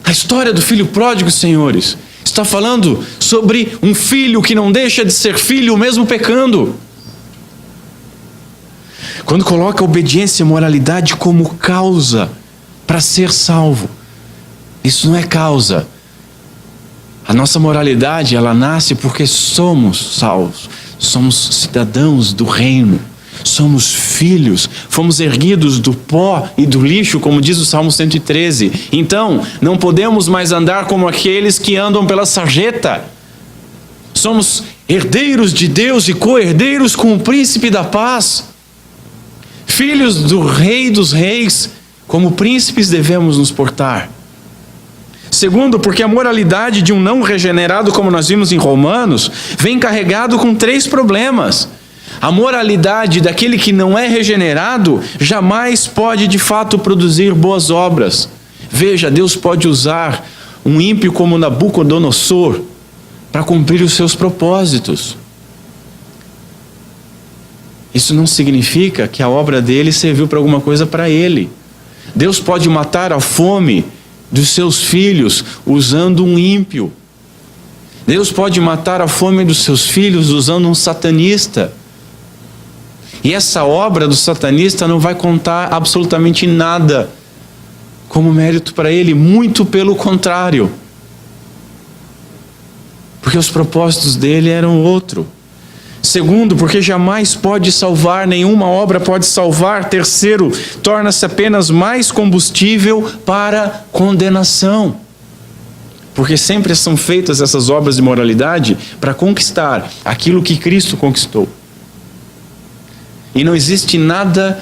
A história do filho pródigo, senhores, está falando sobre um filho que não deixa de ser filho mesmo pecando. Quando coloca a obediência e moralidade como causa para ser salvo, isso não é causa. A nossa moralidade, ela nasce porque somos salvos, somos cidadãos do reino, somos filhos, fomos erguidos do pó e do lixo, como diz o Salmo 113. Então, não podemos mais andar como aqueles que andam pela sarjeta. Somos herdeiros de Deus e co-herdeiros com o príncipe da paz. Filhos do Rei dos Reis, como príncipes devemos nos portar. Segundo, porque a moralidade de um não regenerado, como nós vimos em Romanos, vem carregado com 3 problemas. A moralidade daquele que não é regenerado jamais pode de fato produzir boas obras. Veja, Deus pode usar um ímpio como Nabucodonosor para cumprir os seus propósitos. Isso não significa que a obra dele serviu para alguma coisa para ele. Deus pode matar a fome dos seus filhos usando um ímpio. Deus pode matar a fome dos seus filhos usando um satanista. E essa obra do satanista não vai contar absolutamente nada como mérito para ele, muito pelo contrário. Porque os propósitos dele eram outro. Segundo, porque jamais pode salvar, nenhuma obra pode salvar. Terceiro, torna-se apenas mais combustível para condenação. Porque sempre são feitas essas obras de moralidade para conquistar aquilo que Cristo conquistou. E não existe nada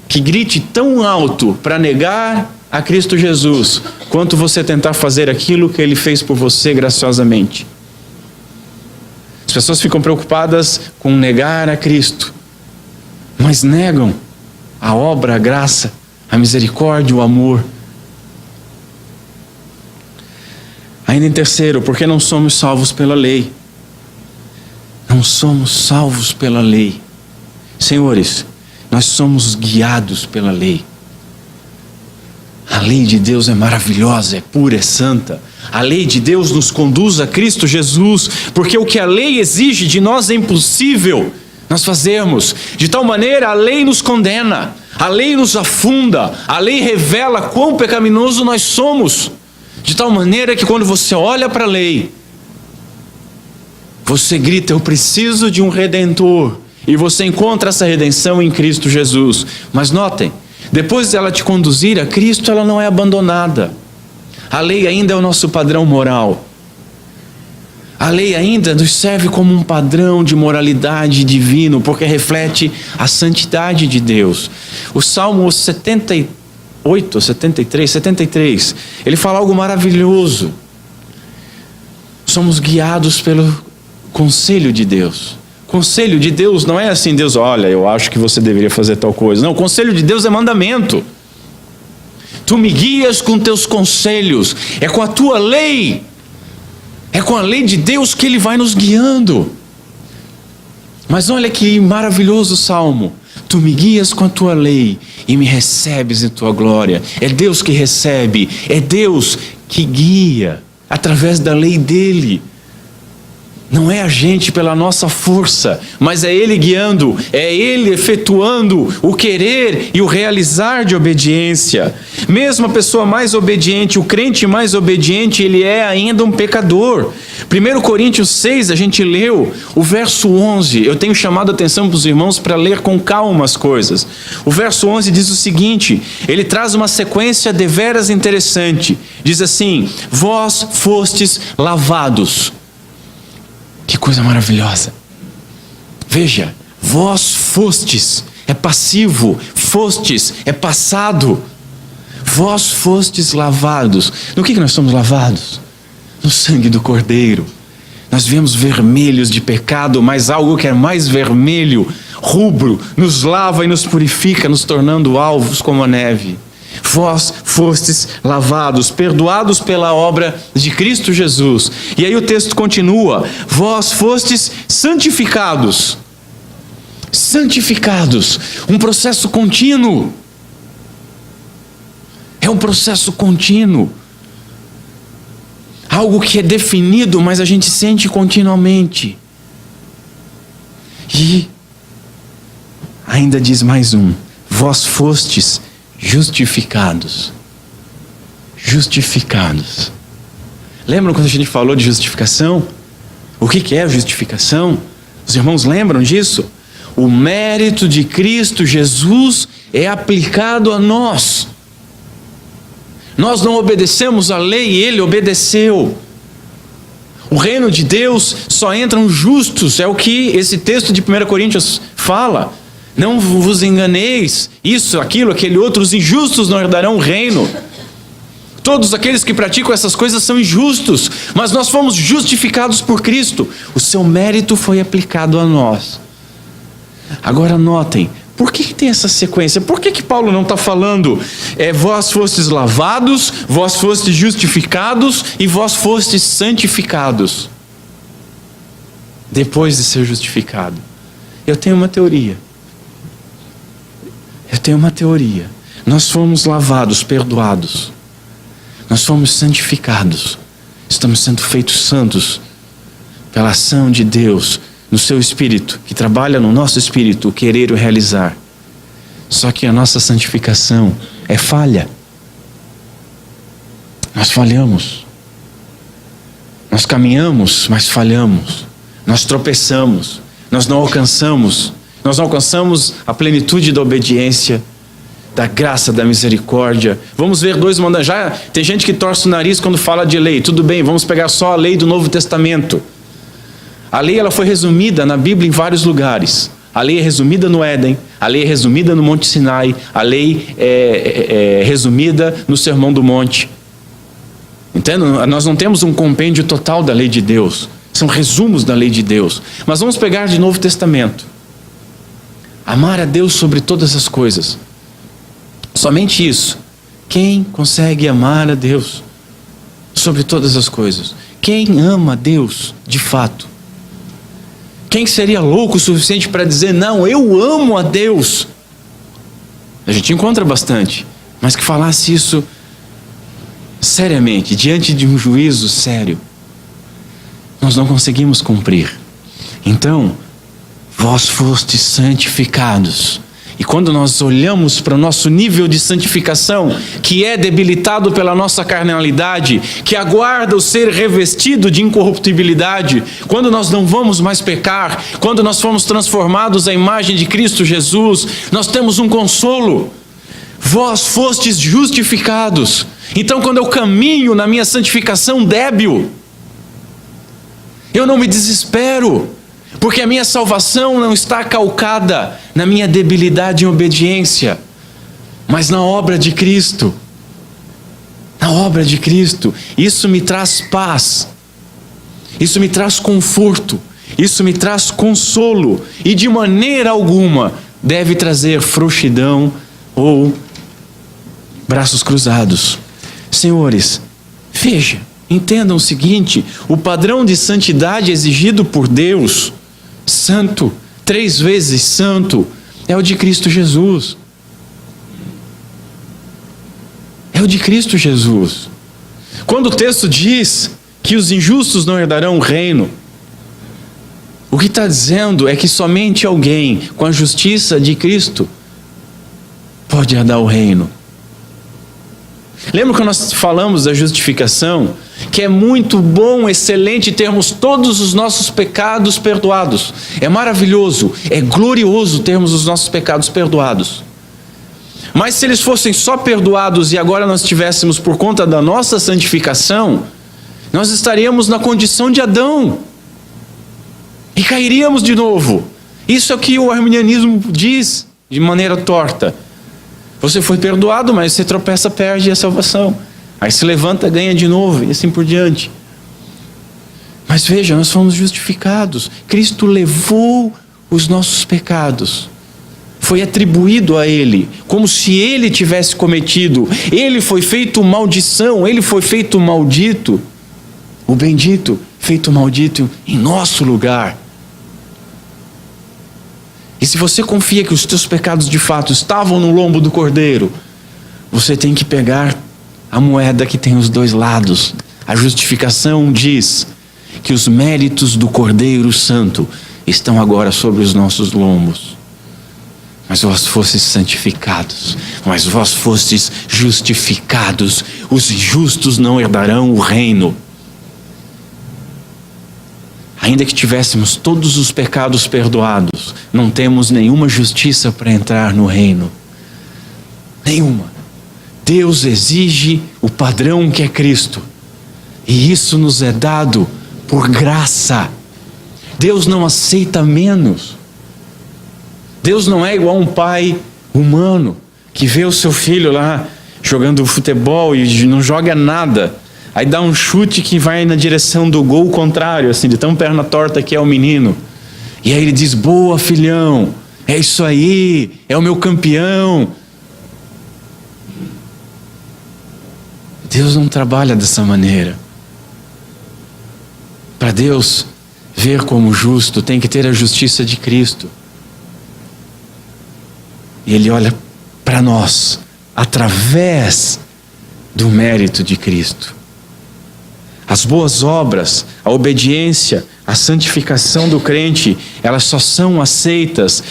que grite tão alto para negar a Cristo Jesus, quanto você tentar fazer aquilo que Ele fez por você graciosamente. As pessoas ficam preocupadas com negar a Cristo, mas negam a obra, a graça, a misericórdia, o amor. Ainda em terceiro, porque não somos salvos pela lei. Não somos salvos pela lei. Senhores, nós somos guiados pela lei. A lei de Deus é maravilhosa, é pura, é santa. A lei de Deus nos conduz a Cristo Jesus, porque o que a lei exige de nós é impossível nós fazermos. De tal maneira, a lei nos condena, a lei nos afunda, a lei revela quão pecaminoso nós somos. De tal maneira que quando você olha para a lei, você grita, eu preciso de um Redentor. E você encontra essa redenção em Cristo Jesus. Mas notem, depois de ela te conduzir a Cristo, ela não é abandonada. A lei ainda é o nosso padrão moral. A lei ainda nos serve como um padrão de moralidade divino, porque reflete a santidade de Deus. O Salmo 73, ele fala algo maravilhoso. Somos guiados pelo conselho de Deus. Conselho de Deus não é assim, Deus, olha, eu acho que você deveria fazer tal coisa. Não, o conselho de Deus é mandamento. Tu me guias com teus conselhos, é com a tua lei, é com a lei de Deus que Ele vai nos guiando. Mas olha que maravilhoso salmo, tu me guias com a tua lei e me recebes em tua glória. É Deus que recebe, é Deus que guia através da lei dele. Não é a gente pela nossa força, mas é Ele guiando, é Ele efetuando o querer e o realizar de obediência. Mesmo a pessoa mais obediente, o crente mais obediente, ele é ainda um pecador. 1 Coríntios 6, a gente leu o verso 11. Eu tenho chamado a atenção para os irmãos para ler com calma as coisas. O verso 11 diz o seguinte, ele traz uma sequência deveras interessante. Diz assim, vós fostes lavados. Que coisa maravilhosa. Veja, vós fostes, é passivo, fostes, é passado. Vós fostes lavados. No que nós somos lavados? No sangue do Cordeiro. Nós viemos vermelhos de pecado, mas algo que é mais vermelho, rubro, nos lava e nos purifica, nos tornando alvos como a neve. Vós fostes lavados, perdoados pela obra de Cristo Jesus. E aí o texto continua, vós fostes santificados. Santificados, um processo contínuo. É um processo contínuo. Algo que é definido, mas a gente sente continuamente. E ainda diz mais um, vós fostes justificados. Justificados. Lembram quando a gente falou de justificação? O que é justificação? Os irmãos lembram disso? O mérito de Cristo Jesus é aplicado a nós. Nós não obedecemos a lei, Ele obedeceu. O reino de Deus só entram justos, é o que esse texto de 1 Coríntios fala. Não vos enganeis, isso, aquilo, aquele outro, os injustos não herdarão o reino. Todos aqueles que praticam essas coisas são injustos, mas nós fomos justificados por Cristo. O seu mérito foi aplicado a nós. Agora notem, por que tem essa sequência? Por que Paulo não está falando vós fostes lavados, vós fostes justificados e vós fostes santificados? Depois de ser justificado. Eu tenho uma teoria. Nós fomos lavados, perdoados. Nós fomos santificados. Estamos sendo feitos santos pela ação de Deus no seu espírito, que trabalha no nosso espírito o querer e o realizar. Só que a nossa santificação é falha. Nós falhamos. Nós caminhamos, mas falhamos. Nós tropeçamos. Nós não alcançamos a plenitude da obediência, da graça, da misericórdia. Vamos ver dois mandamentos. Já tem gente que torce o nariz quando fala de lei. Tudo bem, vamos pegar só a lei do Novo Testamento. A lei ela foi resumida na Bíblia em vários lugares. A lei é resumida no Éden, a lei é resumida no Monte Sinai, a lei é resumida no Sermão do Monte. Entende? Nós não temos um compêndio total da lei de Deus. São resumos da lei de Deus. Mas vamos pegar de Novo Testamento. Amar a Deus sobre todas as coisas. Somente isso. Quem consegue amar a Deus sobre todas as coisas? Quem ama a Deus de fato? Quem seria louco o suficiente para dizer, não, eu amo a Deus? A gente encontra bastante, mas que falasse isso seriamente, diante de um juízo sério. Nós não conseguimos cumprir. Então, vós fostes santificados. E quando nós olhamos para o nosso nível de santificação, que é debilitado pela nossa carnalidade, que aguarda o ser revestido de incorruptibilidade, quando nós não vamos mais pecar, quando nós fomos transformados à imagem de Cristo Jesus, nós temos um consolo. Vós fostes justificados. Então, quando eu caminho na minha santificação débil, eu não me desespero, porque a minha salvação não está calcada na minha debilidade em obediência, mas na obra de Cristo. Na obra de Cristo. Isso me traz paz. Isso me traz conforto. Isso me traz consolo. E de maneira alguma deve trazer frouxidão ou braços cruzados. Senhores, veja, entendam o seguinte: o padrão de santidade exigido por Deus, santo, 3 vezes santo, é o de Cristo Jesus. É o de Cristo Jesus. Quando o texto diz que os injustos não herdarão o reino, O que está dizendo é que somente alguém com a justiça de Cristo pode herdar o reino. Lembra que nós falamos da justificação? Que é muito bom, excelente termos todos os nossos pecados perdoados. É maravilhoso, é glorioso termos os nossos pecados perdoados. Mas se eles fossem só perdoados e agora nós tivéssemos por conta da nossa santificação, nós estaríamos na condição de Adão. E cairíamos de novo. Isso é o que o arminianismo diz de maneira torta. Você foi perdoado, mas você tropeça, perde a salvação. Aí se levanta, ganha de novo, e assim por diante. Mas veja, nós fomos justificados. Cristo levou os nossos pecados. Foi atribuído a Ele, como se Ele tivesse cometido. Ele foi feito maldição, Ele foi feito maldito. O bendito, feito maldito em nosso lugar. E se você confia que os teus pecados de fato estavam no lombo do Cordeiro, você tem que pegar a moeda que tem os dois lados. A justificação diz que os méritos do Cordeiro Santo estão agora sobre os nossos lombos. Mas vós fostes santificados, mas vós fostes justificados. Os justos não herdarão o reino. Ainda que tivéssemos todos os pecados perdoados, não temos nenhuma justiça para entrar no reino. Nenhuma. Deus exige o padrão que é Cristo. E isso nos é dado por graça. Deus não aceita menos. Deus não é igual a um pai humano que vê o seu filho lá jogando futebol e não joga nada. Aí dá um chute que vai na direção do gol contrário, assim, de tão perna torta que é o menino. E aí ele diz: boa, filhão, é isso aí, é o meu campeão. Deus não trabalha dessa maneira. Para Deus ver como justo, tem que ter a justiça de Cristo. E Ele olha para nós através do mérito de Cristo. As boas obras, a obediência, a santificação do crente, elas só são aceitas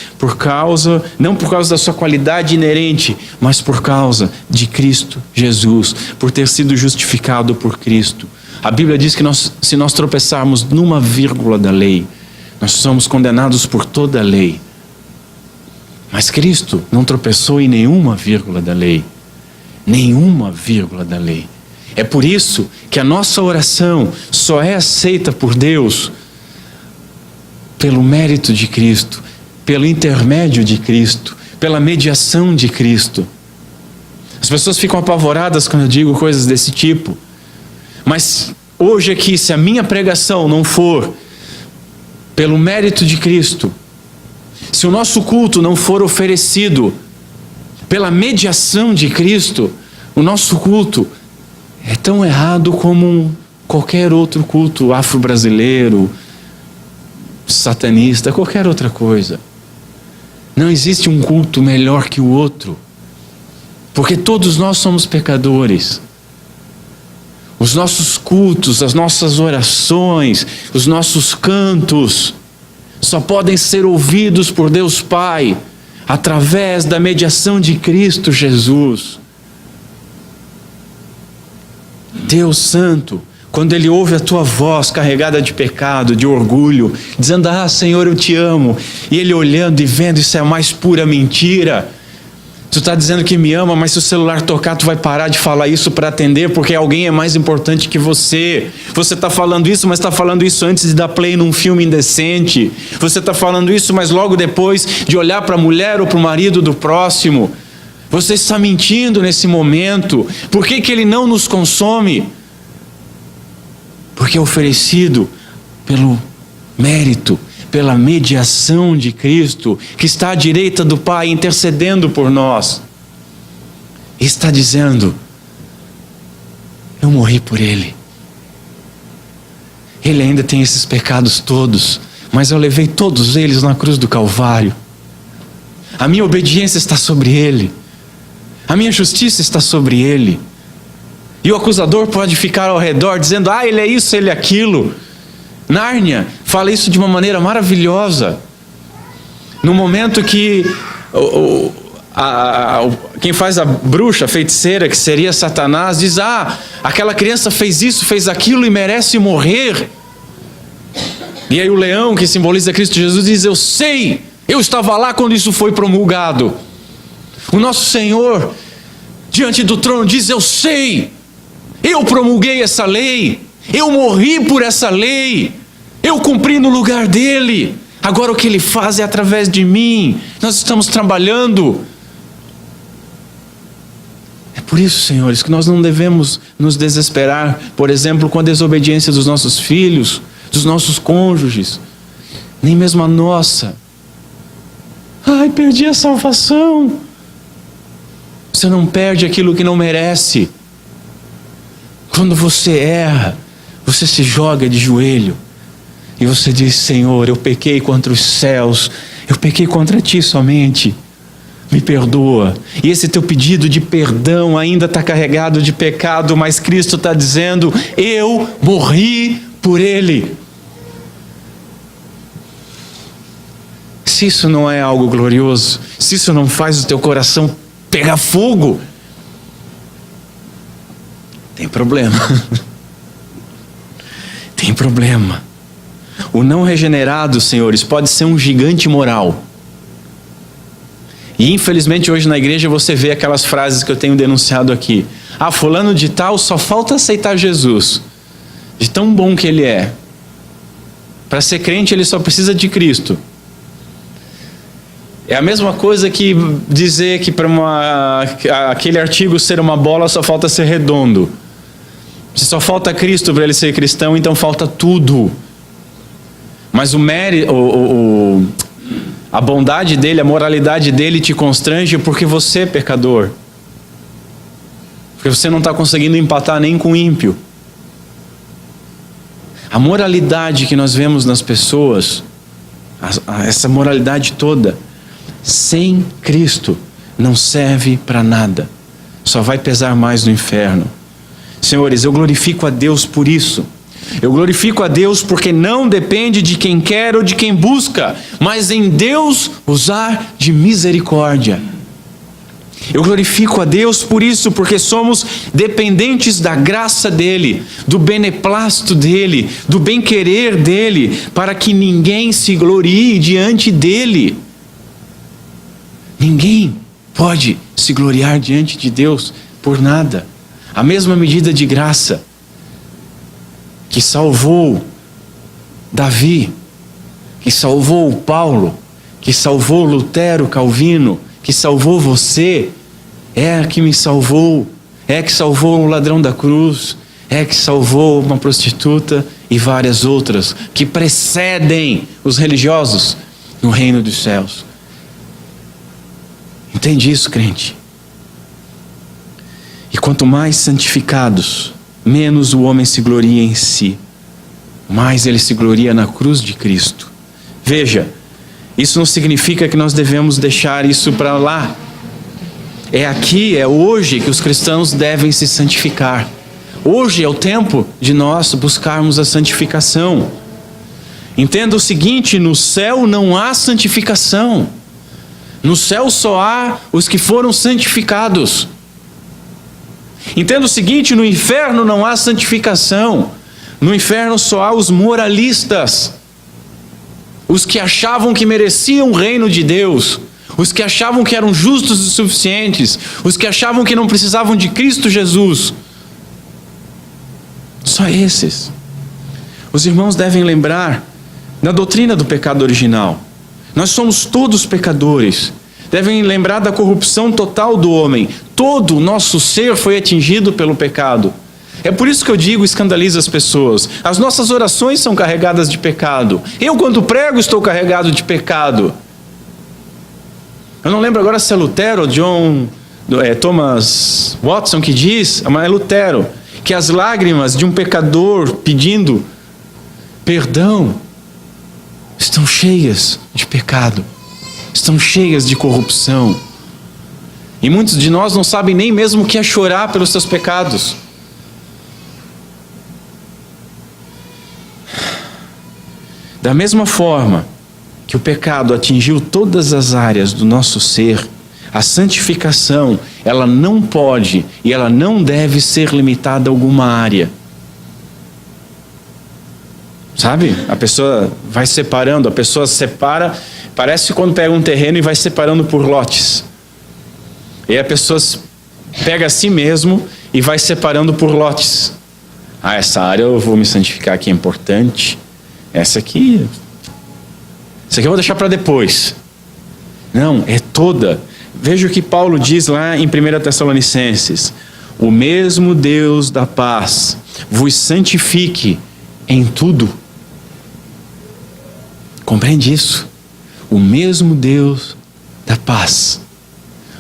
não por causa da sua qualidade inerente, mas por causa de Cristo Jesus, por ter sido justificado por Cristo. A Bíblia diz que se nós tropeçarmos numa vírgula da lei, nós somos condenados por toda a lei. Mas Cristo não tropeçou em nenhuma vírgula da lei. Nenhuma vírgula da lei. É por isso que a nossa oração só é aceita por Deus pelo mérito de Cristo, pelo intermédio de Cristo, pela mediação de Cristo. As pessoas ficam apavoradas quando eu digo coisas desse tipo. Mas hoje aqui, se a minha pregação não for pelo mérito de Cristo, se o nosso culto não for oferecido pela mediação de Cristo, o nosso culto é tão errado como qualquer outro culto afro-brasileiro, satanista, qualquer outra coisa. Não existe um culto melhor que o outro, porque todos nós somos pecadores. Os nossos cultos, as nossas orações, os nossos cantos só podem ser ouvidos por Deus Pai através da mediação de Cristo Jesus. Deus Santo, quando Ele ouve a tua voz carregada de pecado, de orgulho, dizendo: ah, Senhor, eu te amo, e Ele olhando e vendo, isso é a mais pura mentira. Tu está dizendo que me ama, mas se o celular tocar, tu vai parar de falar isso para atender, porque alguém é mais importante que você. Você está falando isso, mas está falando isso antes de dar play num filme indecente. Você está falando isso, mas logo depois de olhar para a mulher ou para o marido do próximo. Você está mentindo nesse momento. Por que Ele não nos consome? Porque é oferecido pelo mérito, pela mediação de Cristo, que está à direita do Pai, intercedendo por nós. E está dizendo: eu morri por Ele. Ele ainda tem esses pecados todos, mas eu levei todos eles na cruz do Calvário. A minha obediência está sobre Ele. A minha justiça está sobre Ele. E o acusador pode ficar ao redor dizendo: ah, Ele é isso, Ele é aquilo. Nárnia fala isso de uma maneira maravilhosa. No momento que quem faz a bruxa, a feiticeira, que seria Satanás, diz: aquela criança fez isso, fez aquilo e merece morrer. E aí o leão, que simboliza Cristo Jesus, diz: eu sei, eu estava lá quando isso foi promulgado. O nosso Senhor, diante do trono, diz: eu sei, eu promulguei essa lei, eu morri por essa lei, eu cumpri no lugar dele. Agora o que ele faz é através de mim. Nós estamos trabalhando. É por isso, senhores, que nós não devemos nos desesperar, por exemplo, com a desobediência dos nossos filhos, dos nossos cônjuges, nem mesmo a nossa. Perdi a salvação. Você não perde aquilo que não merece. Quando você erra, você se joga de joelho e você diz: Senhor, eu pequei contra os céus, eu pequei contra ti somente, me perdoa. E esse teu pedido de perdão ainda está carregado de pecado, mas Cristo está dizendo: eu morri por ele. Se isso não é algo glorioso, se isso não faz o teu coração pegar fogo, tem problema. Tem problema. O não regenerado, senhores, pode ser um gigante moral. E infelizmente hoje na igreja você vê aquelas frases que eu tenho denunciado aqui: fulano de tal só falta aceitar Jesus, de tão bom que ele é. Para ser crente ele só precisa de Cristo. É a mesma coisa que dizer que para aquele artigo ser uma bola só falta ser redondo. Se só falta Cristo para ele ser cristão, então falta tudo. Mas o mérito, a bondade dele, a moralidade dele te constrange porque você é pecador. Porque você não está conseguindo empatar nem com o ímpio. A moralidade que nós vemos nas pessoas, essa moralidade toda, sem Cristo, não serve para nada. Só vai pesar mais no inferno. Senhores, eu glorifico a Deus por isso. Eu glorifico a Deus porque não depende de quem quer ou de quem busca, mas em Deus usar de misericórdia. Eu glorifico a Deus por isso, porque somos dependentes da graça dEle, do beneplácito dEle, do bem-querer dEle, para que ninguém se glorie diante dEle. Ninguém pode se gloriar diante de Deus por nada. A mesma medida de graça que salvou Davi, que salvou Paulo, que salvou Lutero, Calvino, que salvou você, é a que me salvou, é a que salvou o ladrão da cruz, é a que salvou uma prostituta e várias outras que precedem os religiosos no reino dos céus. Entende isso, crente? E quanto mais santificados, menos o homem se gloria em si, mais ele se gloria na cruz de Cristo. Veja, isso não significa que nós devemos deixar isso para lá. É aqui, é hoje que os cristãos devem se santificar. Hoje é o tempo de nós buscarmos a santificação. Entenda o seguinte: no céu não há santificação. No céu só há os que foram santificados. Entenda o seguinte: no inferno não há santificação. No inferno só há os moralistas, os que achavam que mereciam o reino de Deus, os que achavam que eram justos o suficientes, os que achavam que não precisavam de Cristo Jesus. Só esses. Os irmãos devem lembrar da doutrina do pecado original. Nós somos todos pecadores. Devem lembrar da corrupção total do homem. Todo o nosso ser foi atingido pelo pecado. É por isso que eu digo, escandaliza as pessoas. As nossas orações são carregadas de pecado. Eu, quando prego, estou carregado de pecado. Eu não lembro agora se é Lutero ou Thomas Watson que diz, mas é Lutero, que as lágrimas de um pecador pedindo perdão estão cheias de pecado, estão cheias de corrupção. E muitos de nós não sabem nem mesmo o que é chorar pelos seus pecados. Da mesma forma que o pecado atingiu todas as áreas do nosso ser, a santificação, ela não pode e ela não deve ser limitada a alguma área. Sabe? A pessoa vai separando, a pessoa separa, parece quando pega um terreno e vai separando por lotes. E a pessoa pega a si mesmo e vai separando por lotes. Ah, essa área eu vou me santificar aqui, é importante. Essa aqui eu vou deixar para depois. Não, é toda. Veja o que Paulo diz lá em 1 Tessalonicenses. O mesmo Deus da paz vos santifique em tudo. Compreende isso? O mesmo Deus da paz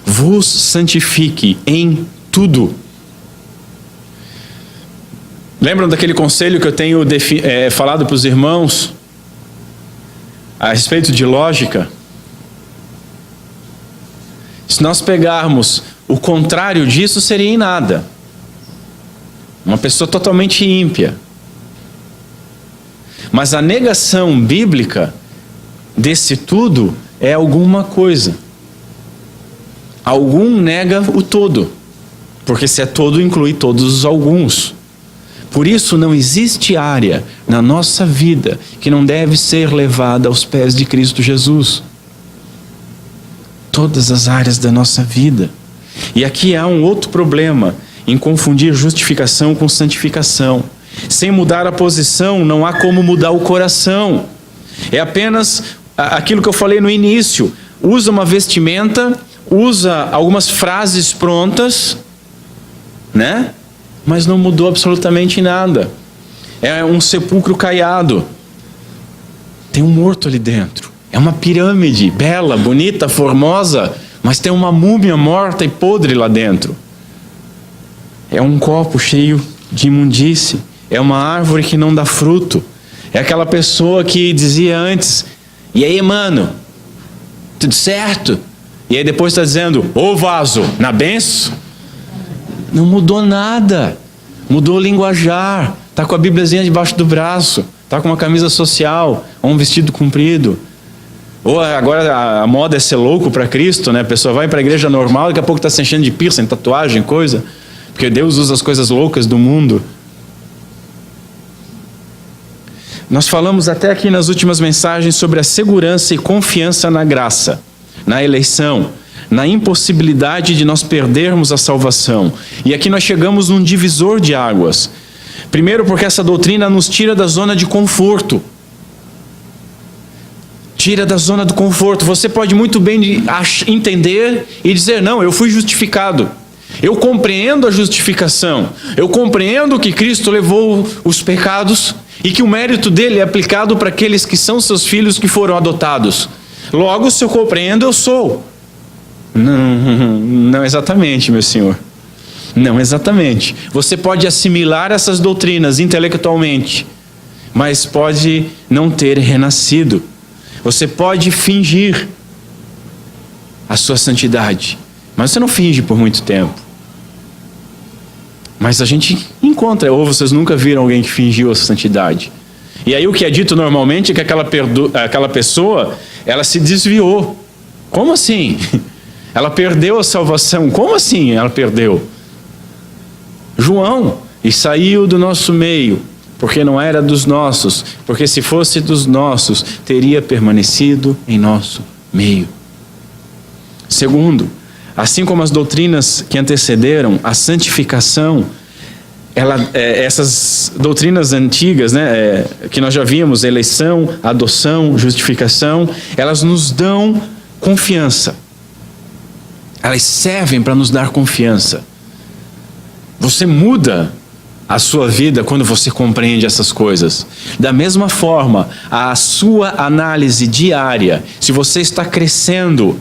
vos santifique em tudo. Lembram daquele conselho que eu tenho falado para os irmãos a respeito de lógica? Se nós pegarmos o contrário disso, seria em nada. Uma pessoa totalmente ímpia. Mas a negação bíblica desse tudo é alguma coisa. Algum nega o todo. Porque se é todo, inclui todos os alguns. Por isso não existe área na nossa vida que não deve ser levada aos pés de Cristo Jesus. Todas as áreas da nossa vida. E aqui há um outro problema em confundir justificação com santificação. Sem mudar a posição, não há como mudar o coração. É apenas aquilo que eu falei no início. Usa uma vestimenta, usa algumas frases prontas, né? Mas não mudou absolutamente nada. É um sepulcro caiado. Tem um morto ali dentro. É uma pirâmide, bela, bonita, formosa, mas tem uma múmia morta e podre lá dentro. É um copo cheio de imundície. É uma árvore que não dá fruto. É aquela pessoa que dizia antes: e aí, mano, tudo certo? E aí depois está dizendo: ô vaso, na benção? Não mudou nada. Mudou o linguajar. Está com a Bíbliazinha debaixo do braço. Está com uma camisa social, ou um vestido comprido. Ou agora a moda é ser louco para Cristo, né? A pessoa vai para a igreja normal, daqui a pouco está se enchendo de piercing, tatuagem, coisa. Porque Deus usa as coisas loucas do mundo. Nós falamos até aqui nas últimas mensagens sobre a segurança e confiança na graça, na eleição, na impossibilidade de nós perdermos a salvação. E aqui nós chegamos num divisor de águas. Primeiro, porque essa doutrina nos tira da zona de conforto. Tira da zona do conforto. Você pode muito bem entender e dizer: não, eu fui justificado. Eu compreendo a justificação. Eu compreendo que Cristo levou os pecados e que o mérito dele é aplicado para aqueles que são seus filhos que foram adotados. Logo, se eu compreendo, eu sou. Não exatamente, meu senhor. Não exatamente. Você pode assimilar essas doutrinas intelectualmente, mas pode não ter renascido. Você pode fingir a sua santidade, mas você não finge por muito tempo. Mas a gente encontra, ou vocês nunca viram alguém que fingiu a santidade. E aí o que é dito normalmente é que aquela pessoa, ela se desviou. Como assim? Ela perdeu a salvação. Como assim ela perdeu? João, e saiu do nosso meio, porque não era dos nossos, porque se fosse dos nossos, teria permanecido em nosso meio. Segundo, assim como as doutrinas que antecederam, a santificação, essas doutrinas antigas, né, que nós já vimos, eleição, adoção, justificação, elas nos dão confiança. Elas servem para nos dar confiança. Você muda a sua vida quando você compreende essas coisas. Da mesma forma, a sua análise diária, se você está crescendo,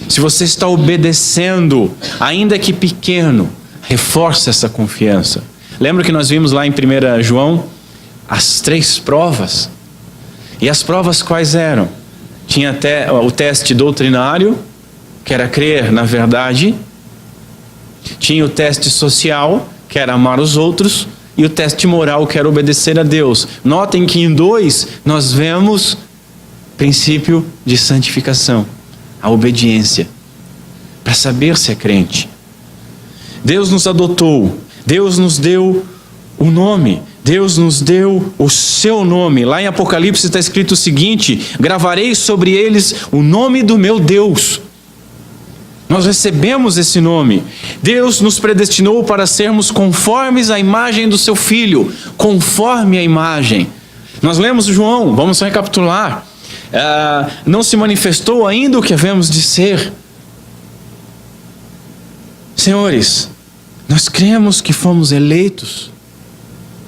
se você está obedecendo, ainda que pequeno, reforça essa confiança. Lembra que nós vimos lá em 1 João as 3 provas? E as provas quais eram? Tinha até o teste doutrinário, que era crer na verdade. Tinha o teste social, que era amar os outros. e o teste moral, que era obedecer a Deus. Notem que em 2 nós vemos princípio de santificação, a obediência, para saber se é crente. Deus nos adotou, Deus nos deu o nome, Deus nos deu o seu nome. Lá em Apocalipse está escrito o seguinte: gravarei sobre eles o nome do meu Deus. Nós recebemos esse nome. Deus nos predestinou para sermos conformes à imagem do seu Filho, conforme a imagem. Nós lemos João, vamos recapitular. Não se manifestou ainda o que havemos de ser. Senhores, nós cremos que fomos eleitos.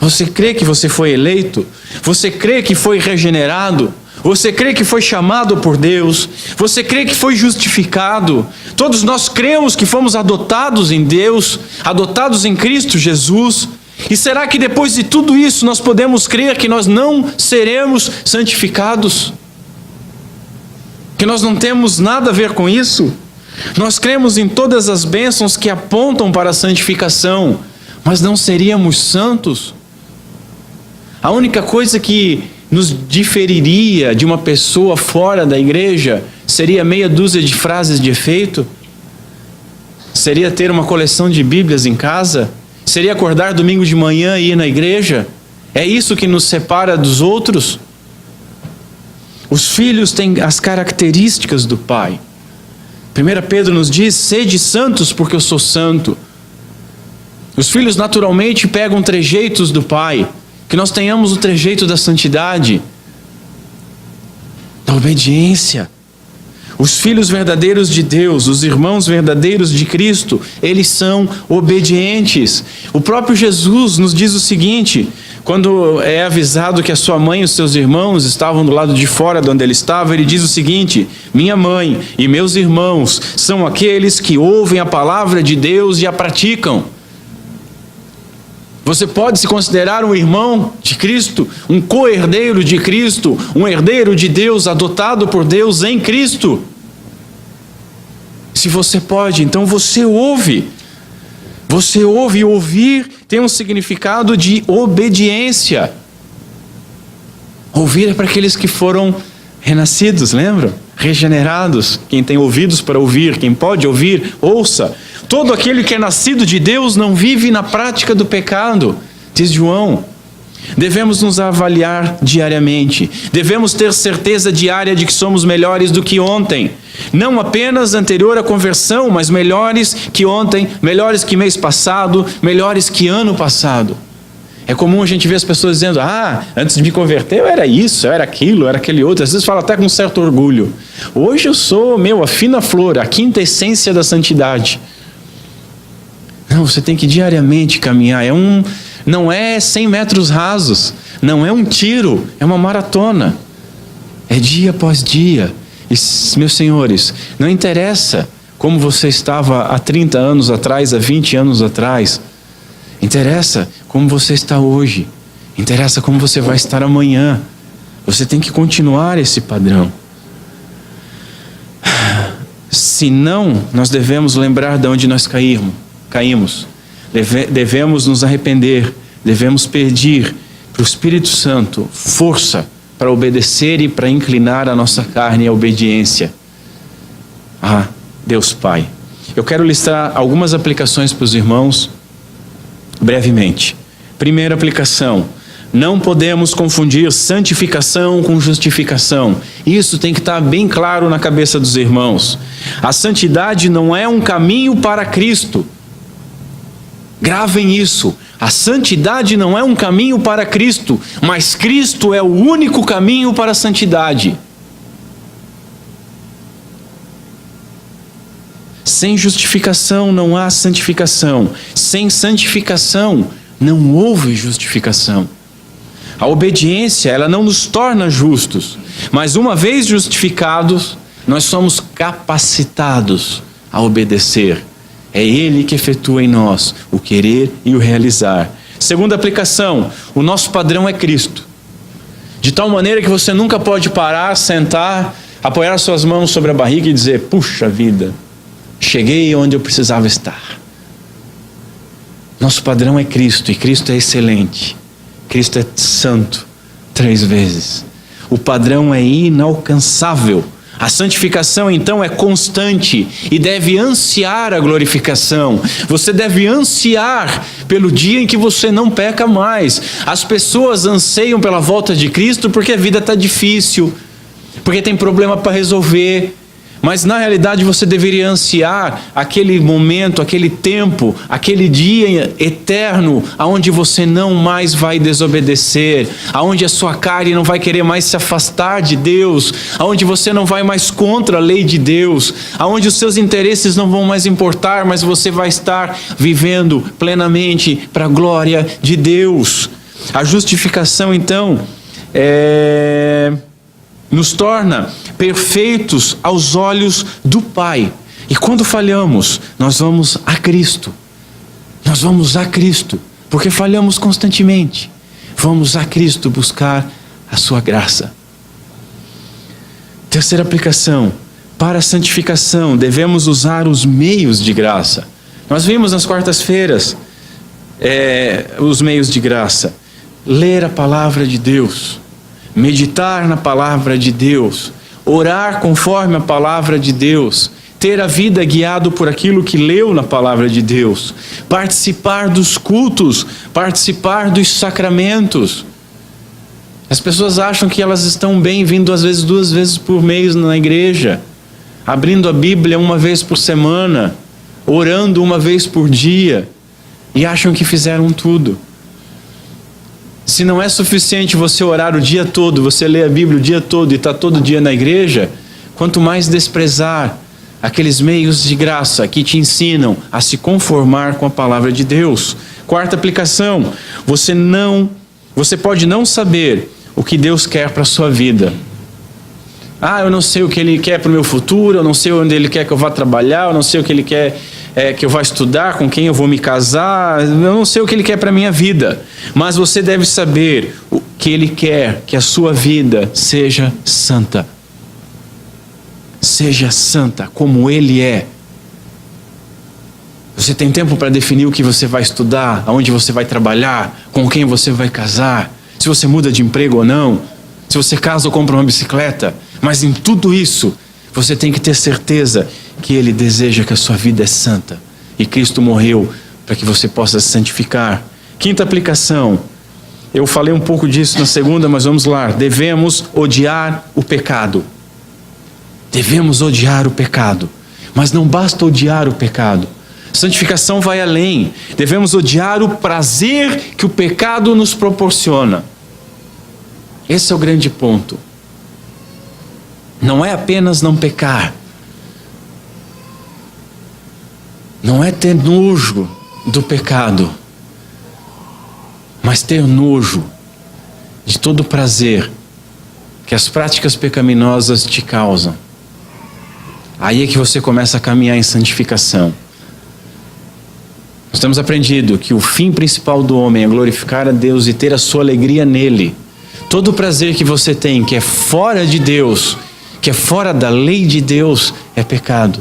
Você crê que você foi eleito? Você crê que foi regenerado? Você crê que foi chamado por Deus? Você crê que foi justificado? Todos nós cremos que fomos adotados em Deus, adotados em Cristo Jesus. E será que depois de tudo isso nós podemos crer que nós não seremos santificados? Que nós não temos nada a ver com isso? Nós cremos em todas as bênçãos que apontam para a santificação, mas não seríamos santos? A única coisa que nos diferiria de uma pessoa fora da igreja seria meia dúzia de frases de efeito? Seria ter uma coleção de Bíblias em casa? Seria acordar domingo de manhã e ir na igreja? É isso que nos separa dos outros? Os filhos têm as características do Pai. 1 Pedro nos diz: sede santos porque eu sou santo. Os filhos naturalmente pegam trejeitos do Pai. Que nós tenhamos o trejeito da santidade, da obediência. Os filhos verdadeiros de Deus, os irmãos verdadeiros de Cristo, eles são obedientes. O próprio Jesus nos diz o seguinte, quando é avisado que a sua mãe e os seus irmãos estavam do lado de fora de onde ele estava, ele diz o seguinte: minha mãe e meus irmãos são aqueles que ouvem a palavra de Deus e a praticam. Você pode se considerar um irmão de Cristo, um co-herdeiro de Cristo, um herdeiro de Deus, adotado por Deus em Cristo. Se você pode, então você ouve. Você ouve, e ouvir tem um significado de obediência. Ouvir é para aqueles que foram renascidos, lembram? Regenerados. Quem tem ouvidos para ouvir, quem pode ouvir, ouça. Todo aquele que é nascido de Deus não vive na prática do pecado, diz João. Devemos nos avaliar diariamente. Devemos ter certeza diária de que somos melhores do que ontem. Não apenas anterior à conversão, mas melhores que ontem, melhores que mês passado, melhores que ano passado. É comum a gente ver as pessoas dizendo: antes de me converter eu era isso, eu era aquilo, eu era aquele outro. Às vezes fala até com um certo orgulho. Hoje eu sou, a fina flor, a quinta essência da santidade. Não, você tem que diariamente caminhar. Não é 100 metros rasos, não é um tiro, é uma maratona. É dia após dia. E, meus senhores, não interessa como você estava há 30 anos atrás, há 20 anos atrás. Interessa como você está hoje. Interessa como você vai estar amanhã. Você tem que continuar esse padrão. Se não, nós devemos lembrar de onde nós caímos. Devemos nos arrepender. Devemos pedir para o Espírito Santo força para obedecer e para inclinar a nossa carne à obediência. Deus Pai. Eu quero listar algumas aplicações para os irmãos brevemente. Primeira aplicação: não podemos confundir santificação com justificação. Isso tem que estar bem claro na cabeça dos irmãos. A santidade não é um caminho para Cristo. Gravem isso. A santidade não é um caminho para Cristo, mas Cristo é o único caminho para a santidade. Sem justificação não há santificação. Sem santificação não houve justificação. A obediência, ela não nos torna justos, mas uma vez justificados, nós somos capacitados a obedecer. É Ele que efetua em nós o querer e o realizar. Segunda aplicação: o nosso padrão é Cristo. De tal maneira que você nunca pode parar, sentar, apoiar suas mãos sobre a barriga e dizer: puxa vida, cheguei onde eu precisava estar. Nosso padrão é Cristo, e Cristo é excelente. Cristo é santo 3 vezes. O padrão é inalcançável. A santificação, então, é constante e deve ansiar a glorificação. Você deve ansiar pelo dia em que você não peca mais. As pessoas anseiam pela volta de Cristo porque a vida está difícil, porque tem problema para resolver. Mas na realidade você deveria ansiar aquele momento, aquele tempo, aquele dia eterno, aonde você não mais vai desobedecer, aonde a sua carne não vai querer mais se afastar de Deus, aonde você não vai mais contra a lei de Deus, aonde os seus interesses não vão mais importar, mas você vai estar vivendo plenamente para a glória de Deus. A justificação, então, nos torna perfeitos aos olhos do Pai. E quando falhamos, nós vamos a Cristo. Nós vamos a Cristo, porque falhamos constantemente. Vamos a Cristo buscar a sua graça. Terceira aplicação: para a santificação devemos usar os meios de graça. Nós vimos nas quartas-feiras os meios de graça. Ler a palavra de Deus, meditar na palavra de Deus, orar conforme a palavra de Deus, ter a vida guiado por aquilo que leu na palavra de Deus, participar dos cultos, participar dos sacramentos. As pessoas acham que elas estão bem vindo às vezes 2 vezes por mês na igreja, abrindo a Bíblia 1 vez por semana, orando 1 vez por dia, e acham que fizeram tudo. Se não é suficiente você orar o dia todo, você ler a Bíblia o dia todo e estar todo dia na igreja, quanto mais desprezar aqueles meios de graça que te ensinam a se conformar com a palavra de Deus. Quarta aplicação: você pode não saber o que Deus quer para a sua vida. Eu não sei o que Ele quer para o meu futuro, eu não sei onde Ele quer que eu vá trabalhar, eu não sei o que Ele quer que eu vá estudar, com quem eu vou me casar, eu não sei o que Ele quer para a minha vida. Mas você deve saber o que Ele quer, que a sua vida seja santa. Seja santa como Ele é. Você tem tempo para definir o que você vai estudar, aonde você vai trabalhar, com quem você vai casar, se você muda de emprego ou não, se você casa ou compra uma bicicleta. Mas em tudo isso, você tem que ter certeza que Ele deseja que a sua vida é santa. E Cristo morreu para que você possa se santificar. Quinta aplicação. Eu falei um pouco disso na segunda, mas vamos lá. Devemos odiar o pecado. Devemos odiar o pecado. Mas não basta odiar o pecado. Santificação vai além. Devemos odiar o prazer que o pecado nos proporciona. Esse é o grande ponto. Não é apenas não pecar. Não é ter nojo do pecado, mas ter nojo de todo o prazer que as práticas pecaminosas te causam. Aí é que você começa a caminhar em santificação. Nós temos aprendido que o fim principal do homem é glorificar a Deus e ter a sua alegria nele. Todo o prazer que você tem, que é fora de Deus, que é fora da lei de Deus, é pecado.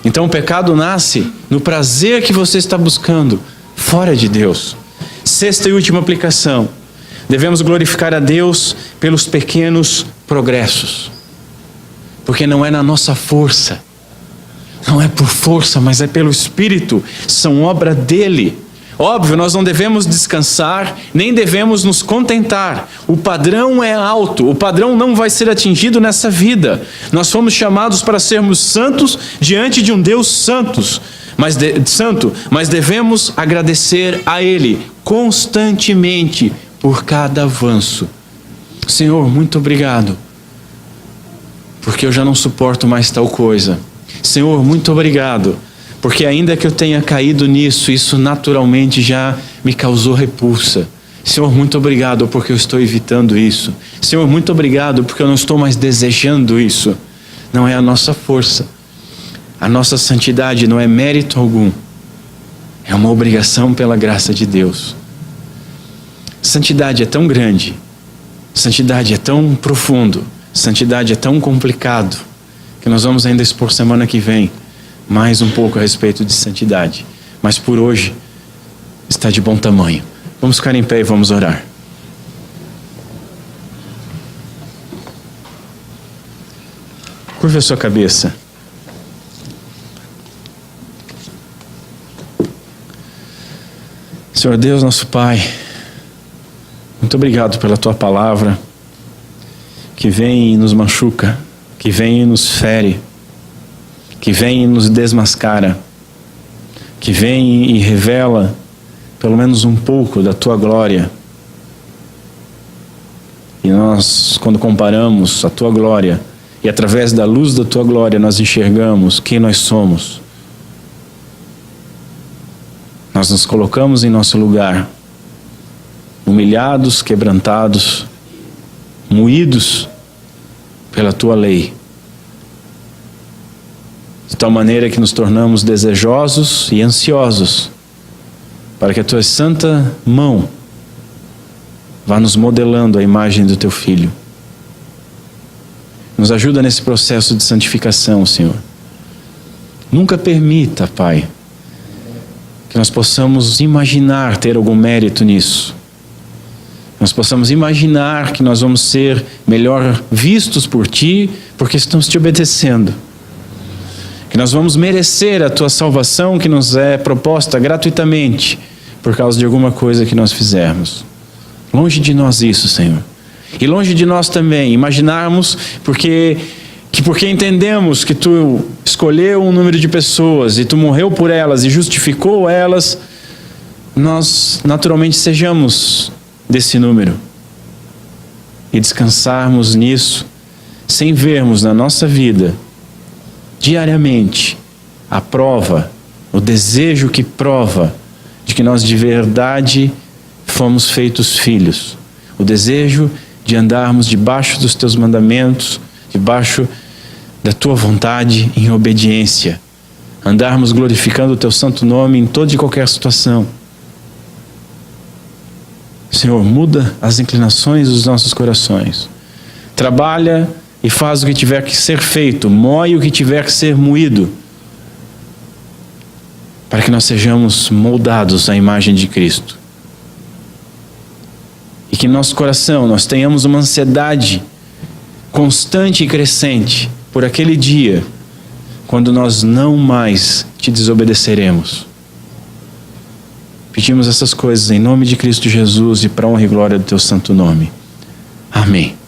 Então o pecado nasce no prazer que você está buscando, fora de Deus. Sexta e última aplicação. Devemos glorificar a Deus pelos pequenos progressos. Porque não é na nossa força. Não é por força, mas é pelo Espírito. São obra dele. Óbvio, nós não devemos descansar, nem devemos nos contentar. O padrão é alto, o padrão não vai ser atingido nessa vida. Nós fomos chamados para sermos santos diante de um Deus santo, mas devemos agradecer a Ele constantemente por cada avanço. Senhor, muito obrigado, porque eu já não suporto mais tal coisa. Senhor, muito obrigado, porque ainda que eu tenha caído nisso, isso naturalmente já me causou repulsa. Senhor, muito obrigado porque eu estou evitando isso. Senhor, muito obrigado porque eu não estou mais desejando isso. Não é a nossa força. A nossa santidade não é mérito algum. É uma obrigação pela graça de Deus. Santidade é tão grande. Santidade é tão profundo. Santidade é tão complicado que nós vamos ainda expor semana que vem mais um pouco a respeito de santidade. Mas por hoje, está de bom tamanho. Vamos ficar em pé e vamos orar. Curva a sua cabeça. Senhor Deus, nosso Pai, muito obrigado pela Tua palavra, que vem e nos machuca, que vem e nos fere, que vem e nos desmascara, que vem e revela pelo menos um pouco da Tua glória. E nós, quando comparamos a Tua glória, e através da luz da Tua glória nós enxergamos quem nós somos, nós nos colocamos em nosso lugar, humilhados, quebrantados, moídos pela Tua lei, de tal maneira que nos tornamos desejosos e ansiosos para que a Tua santa mão vá nos modelando a imagem do Teu Filho. Nos ajuda nesse processo de santificação, Senhor. Nunca permita, Pai, que nós possamos imaginar ter algum mérito nisso. Nós possamos imaginar que nós vamos ser melhor vistos por Ti, porque estamos Te obedecendo. Que nós vamos merecer a Tua salvação que nos é proposta gratuitamente, por causa de alguma coisa que nós fizermos. Longe de nós isso, Senhor. E longe de nós também imaginarmos porque entendemos que Tu escolheu um número de pessoas e Tu morreu por elas e justificou elas, nós naturalmente sejamos desse número e descansarmos nisso, sem vermos na nossa vida diariamente a prova, o desejo que prova de que nós de verdade fomos feitos filhos, o desejo de andarmos debaixo dos Teus mandamentos, debaixo da Tua vontade, em obediência, andarmos glorificando o Teu santo nome em toda e qualquer situação. Senhor, muda as inclinações dos nossos corações, trabalha e faz o que tiver que ser feito, moe o que tiver que ser moído, para que nós sejamos moldados à imagem de Cristo. E que em nosso coração nós tenhamos uma ansiedade constante e crescente por aquele dia, quando nós não mais Te desobedeceremos. Pedimos essas coisas em nome de Cristo Jesus e para a honra e glória do Teu santo nome. Amém.